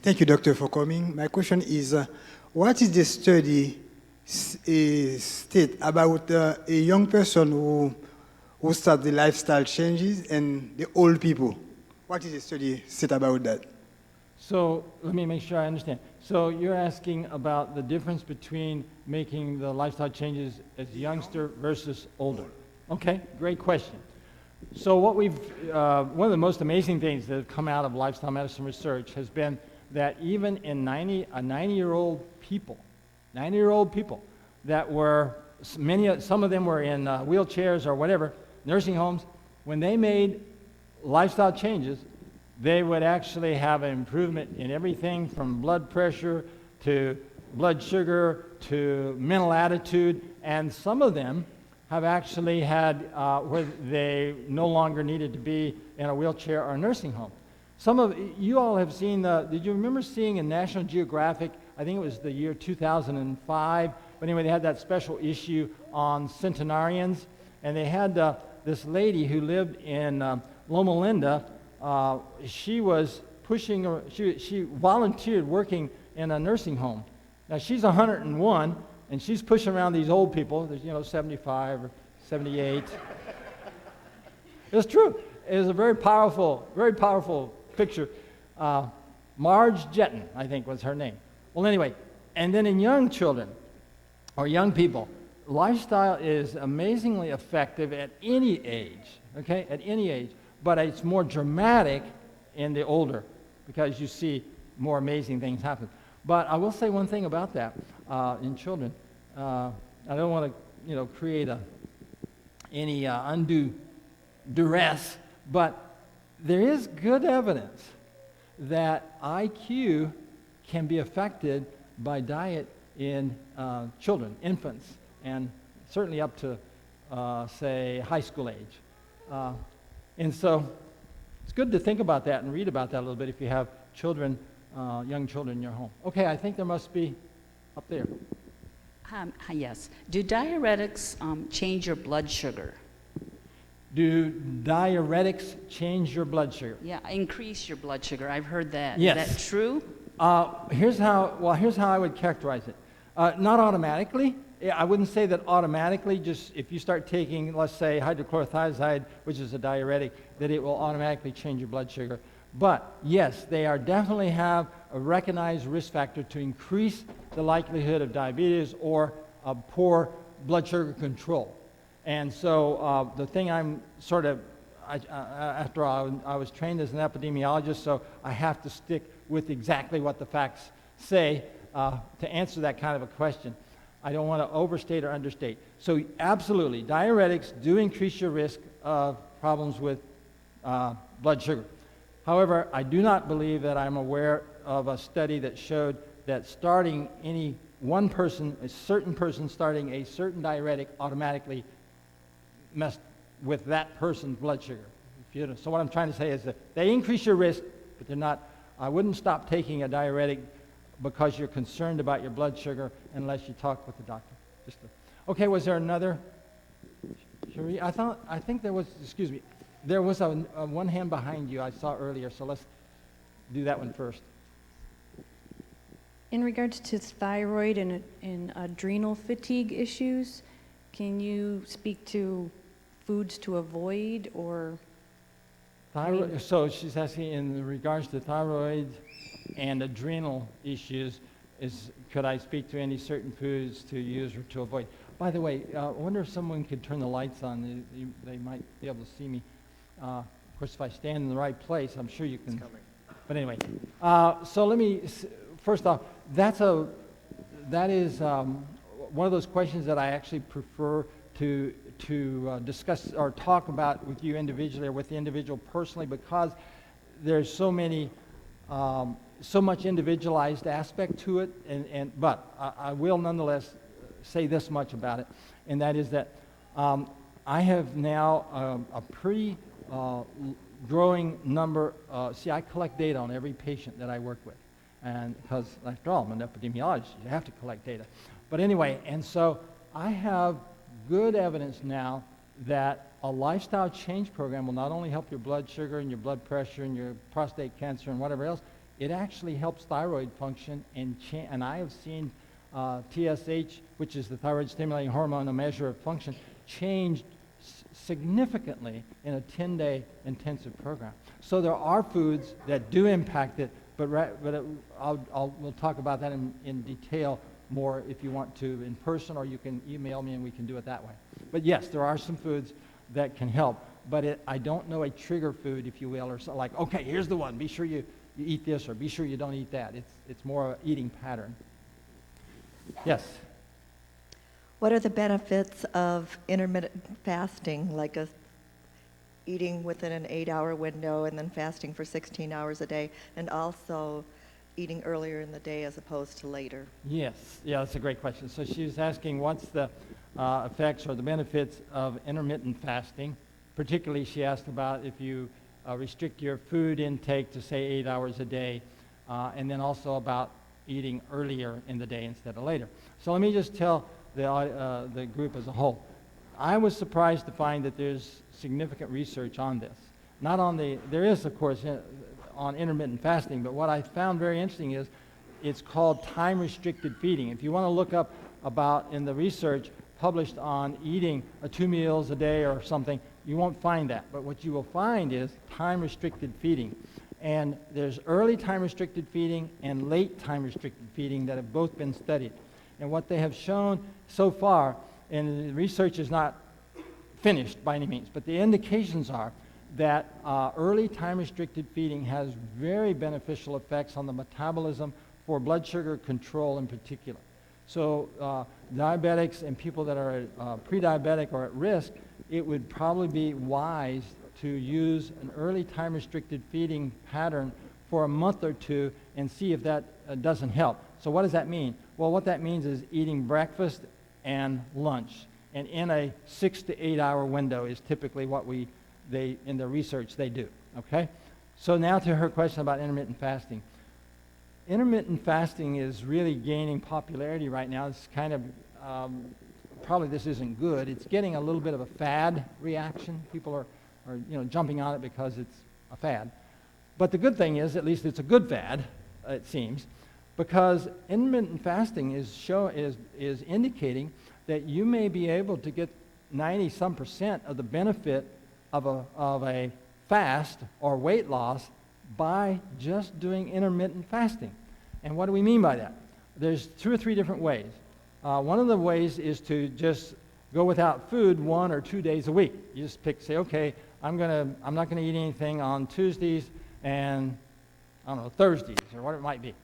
Thank you, Doctor, for coming. My question is, what is the study state about a young person who start the lifestyle changes and the old people? What is the study state about that? So let me make sure I understand. So you're asking about the difference between making the lifestyle changes as a youngster versus older. Okay, great question. So what one of the most amazing things that have come out of lifestyle medicine research has been that even in 90-year-old people that were, some of them were in wheelchairs or whatever, nursing homes, when they made lifestyle changes, they would actually have an improvement in everything from blood pressure to blood sugar to mental attitude, and some of them have actually had where they no longer needed to be in a wheelchair or a nursing home. Some of you all have seen did you remember seeing in National Geographic, I think it was the year 2005, but anyway, they had that special issue on centenarians, and they had this lady who lived in Loma Linda. She was pushing, she volunteered working in a nursing home. Now she's 101, and she's pushing around these old people. There's 75 or 78. It's true. It was a very powerful picture. Marge Jetton, I think, was her name. Well, anyway, and then in young children or young people, lifestyle is amazingly effective at any age. Okay, at any age. But it's more dramatic in the older because you see more amazing things happen. But I will say one thing about that in children. I don't want to, create any undue duress, but there is good evidence that IQ can be affected by diet in children, infants. and certainly up to, say, high school age. And so it's good to think about that and read about that a little bit if you have children, young children in your home. Okay, I think there must be up there. Yes. Do diuretics change your blood sugar? Do diuretics change your blood sugar? Yeah, increase your blood sugar. I've heard that. Yes. Is that true? Here's how I would characterize it. Not automatically. I wouldn't say that automatically, just if you start taking, let's say, hydrochlorothiazide, which is a diuretic, that it will automatically change your blood sugar. But yes, they are definitely have a recognized risk factor to increase the likelihood of diabetes or poor blood sugar control. And so the thing I'm sort of, after all, I was trained as an epidemiologist, so I have to stick with exactly what the facts say to answer that kind of a question. I don't want to overstate or understate. So absolutely, diuretics do increase your risk of problems with blood sugar. However, I do not believe that I'm aware of a study that showed that starting any one person, a certain person starting a certain diuretic automatically messed with that person's blood sugar. So what I'm trying to say is that they increase your risk, but they're not. I wouldn't stop taking a diuretic because you're concerned about your blood sugar unless you talk with the doctor. Okay, was there another? Cherie, I think there was, excuse me, there was a one hand behind you I saw earlier, so let's do that one first. In regards to thyroid and adrenal fatigue issues, can you speak to foods to avoid or? Thyroid, so she's asking in regards to thyroid and adrenal issues, could I speak to any certain foods to use or to avoid? By the way, I wonder if someone could turn the lights on. They might be able to see me. Of course, if I stand in the right place, I'm sure you can. But anyway, so let me, first off, that is one of those questions that I actually prefer to discuss or talk about with you individually or with the individual personally, because there's so much individualized aspect to it. But I will nonetheless say this much about it, and that is that I have now a pretty growing number. See, I collect data on every patient that I work with, and because after all, I'm an epidemiologist, you have to collect data. But anyway, and so I have good evidence now that a lifestyle change program will not only help your blood sugar and your blood pressure and your prostate cancer and whatever else, it actually helps thyroid function, and I have seen TSH, which is the thyroid stimulating hormone, a measure of function, changed significantly in a 10-day intensive program. So there are foods that do impact it, but we'll talk about that in detail more if you want to in person, or you can email me and we can do it that way. But yes, there are some foods that can help, but I don't know a trigger food, if you will, or so, like, okay, here's the one, be sure you eat this or be sure you don't eat that. It's more of an eating pattern. Yes? What are the benefits of intermittent fasting, like eating within an 8-hour window and then fasting for 16 hours a day, and also eating earlier in the day as opposed to later? Yes, yeah, that's a great question. So she was asking what's the effects or the benefits of intermittent fasting. Particularly, she asked about if you restrict your food intake to, say, 8 hours a day, and then also about eating earlier in the day instead of later. So let me just tell the group as a whole. I was surprised to find that there's significant research on this. Not on there is, of course, on intermittent fasting, but what I found very interesting is it's called time-restricted feeding. If you want to look up about in the research published on eating 2 meals a day or something, you won't find that. But what you will find is time-restricted feeding. And there's early time-restricted feeding and late time-restricted feeding that have both been studied. And what they have shown so far, and the research is not finished by any means, but the indications are that early time-restricted feeding has very beneficial effects on the metabolism for blood sugar control in particular. So diabetics and people that are pre-diabetic or at risk, it would probably be wise to use an early time-restricted feeding pattern for a month or two and see if that doesn't help. So what does that mean? Well, what that means is eating breakfast and lunch. And in a 6 to 8 hour window is typically what in the research they do, okay? So now to her question about intermittent fasting. Intermittent fasting is really gaining popularity right now. It's kind of, probably this isn't good. It's getting a little bit of a fad reaction. People are jumping on it because it's a fad. But the good thing is, at least it's a good fad, it seems, because intermittent fasting is indicating that you may be able to get 90-some% of the benefit of a fast or weight loss by just doing intermittent fasting. And what do we mean by that? There's 2 or 3 different ways. One of the ways is to just go without food 1 or 2 days a week. You just say, okay, I'm not gonna eat anything on Tuesdays and I don't know, Thursdays or what it might be.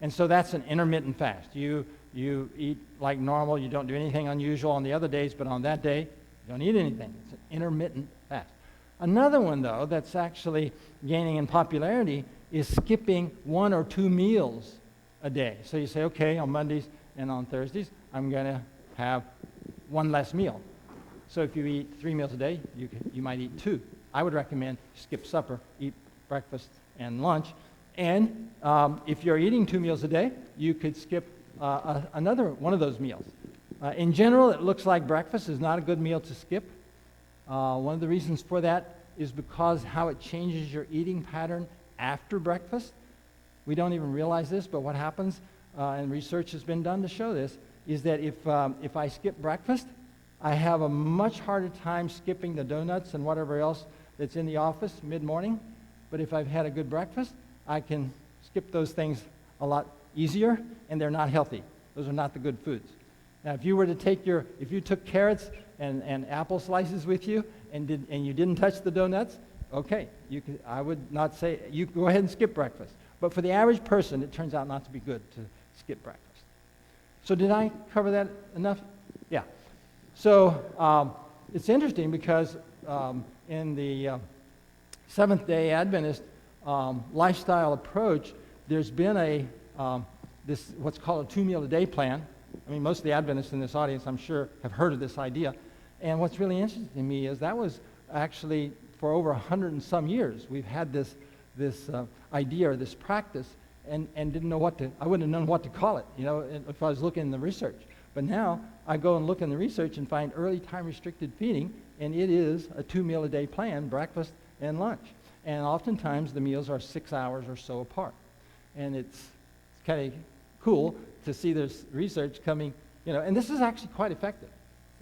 And so that's an intermittent fast. You eat like normal, you don't do anything unusual on the other days, but on that day, you don't eat anything. It's an intermittent fast. Another one, though, that's actually gaining in popularity is skipping 1 or 2 meals a day. So you say, okay, on Mondays and on Thursdays, I'm going to have 1 less meal. So if you eat 3 meals a day, you might eat 2. I would recommend skip supper, eat breakfast and lunch. And if you're eating 2 meals a day, you could skip another one of those meals. In general, it looks like breakfast is not a good meal to skip. One of the reasons for that is because how it changes your eating pattern after breakfast. We don't even realize this, but what happens, and research has been done to show this, is that if I skip breakfast, I have a much harder time skipping the donuts and whatever else that's in the office mid-morning. But if I've had a good breakfast, I can skip those things a lot easier, and they're not healthy. Those are not the good foods. Now, if you were to if you took carrots and apple slices with you and you didn't touch the donuts, okay, I would not say, you go ahead and skip breakfast. But for the average person, it turns out not to be good to skip breakfast. So did I cover that enough? Yeah. So it's interesting because in the Seventh-day Adventist lifestyle approach, there's been this what's called a 2-meal-a-day plan. I mean, most of the Adventists in this audience, I'm sure, have heard of this idea. And what's really interesting to me is that was actually for over 100 and some years. We've had this idea or this practice and didn't know I wouldn't have known what to call it, if I was looking in the research. But now I go and look in the research and find early time restricted feeding, and it is a 2-meal-a-day plan, breakfast and lunch. And oftentimes the meals are 6 hours or so apart. And it's kind of cool to see this research coming, and this is actually quite effective.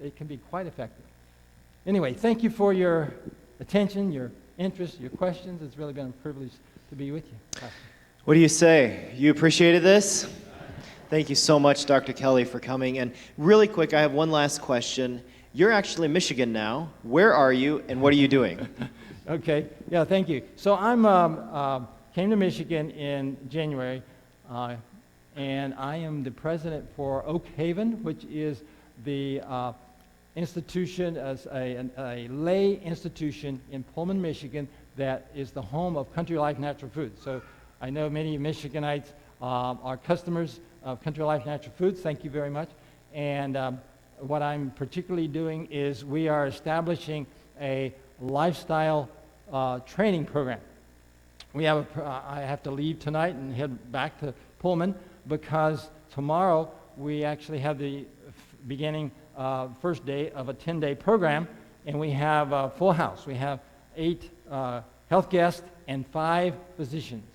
It can be quite effective. Anyway, thank you for your attention, your interest, your questions. It's really been a privilege to be with you, Pastor. What do you say? You appreciated this? Thank you so much, Dr. Kelly, for coming. And really quick, I have one last question. You're actually in Michigan now. Where are you, and what are you doing? Okay. Yeah, thank you. So I came to Michigan in January, and I am the president for Oak Haven, which is the institution, as a lay institution in Pullman, Michigan, that is the home of Country Life Natural Foods. So I know many Michiganites are customers of Country Life Natural Foods. Thank you very much. And what I'm particularly doing is we are establishing a lifestyle training program. I have to leave tonight and head back to Pullman because tomorrow we actually have the beginning first day of a 10-day program, and we have a full house. We have 8 health guests and 5 physicians.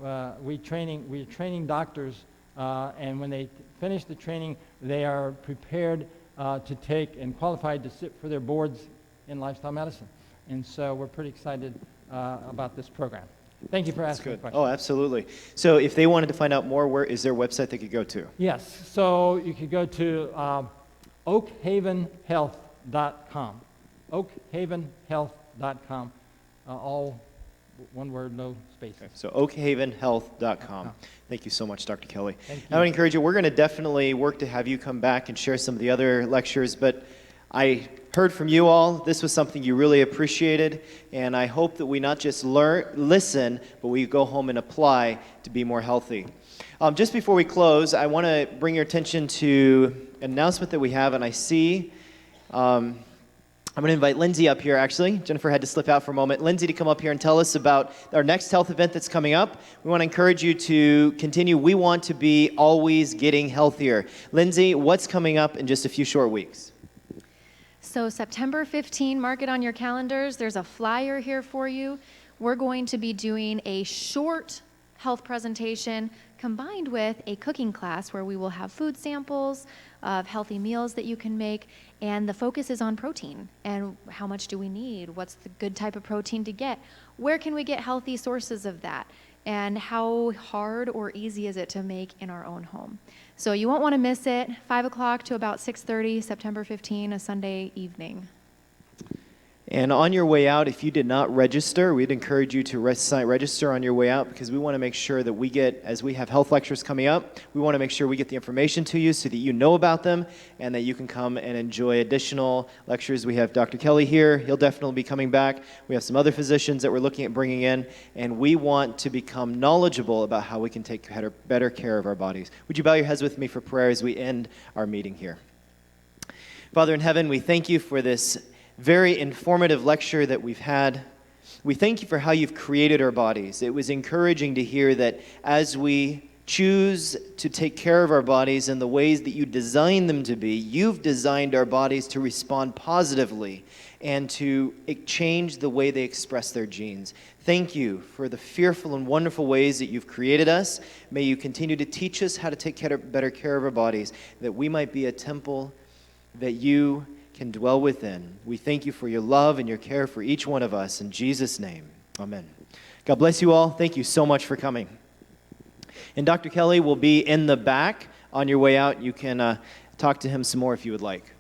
We're training doctors, and when they finish the training, they are prepared to take and qualified to sit for their boards in lifestyle medicine. And so we're pretty excited about this program. Thank you for asking the question. Oh, absolutely. So if they wanted to find out more, where is there a website they could go to? Yes. So you could go to oakhavenhealth.com. oakhavenhealth.com. All one word, no spaces. Okay. So oakhavenhealth.com. Thank you so much, Dr. Kelly. Thank you. I would encourage you, we're going to definitely work to have you come back and share some of the other lectures, but I heard from you all. This was something you really appreciated, and I hope that we not just listen, but we go home and apply to be more healthy. Just before we close, I want to bring your attention to an announcement that we have, and I see, I'm going to invite Lindsay up here, actually. Jennifer had to slip out for a moment. Lindsay to come up here and tell us about our next health event that's coming up. We want to encourage you to continue. We want to be always getting healthier. Lindsay, what's coming up in just a few short weeks? So September 15, mark it on your calendars. There's a flyer here for you. We're going to be doing a short health presentation combined with a cooking class where we will have food samples of healthy meals that you can make, and the focus is on protein and how much do we need, what's the good type of protein to get, where can we get healthy sources of that, and how hard or easy is it to make in our own home. So you won't want to miss it. 5 o'clock to about 6:30, September 15, a Sunday evening. And on your way out, if you did not register, we'd encourage you to register on your way out, because we want to make sure that we get, as we have health lectures coming up, we want to make sure we get the information to you so that you know about them and that you can come and enjoy additional lectures. We have Dr. Kelly here. He'll definitely be coming back. We have some other physicians that we're looking at bringing in, and we want to become knowledgeable about how we can take better care of our bodies. Would you bow your heads with me for prayer as we end our meeting here? Father in heaven, we thank you for this very informative lecture that we've had. We thank you for how you've created our bodies. It was encouraging to hear that as we choose to take care of our bodies in the ways that you designed them to be, you've designed our bodies to respond positively and to change the way they express their genes. Thank you for the fearful and wonderful ways that you've created us. May you continue to teach us how to take better care of our bodies, that we might be a temple that you can dwell within. We thank you for your love and your care for each one of us. In Jesus' name, amen. God bless you all. Thank you so much for coming. And Dr. Kelly will be in the back on your way out. You can talk to him some more if you would like.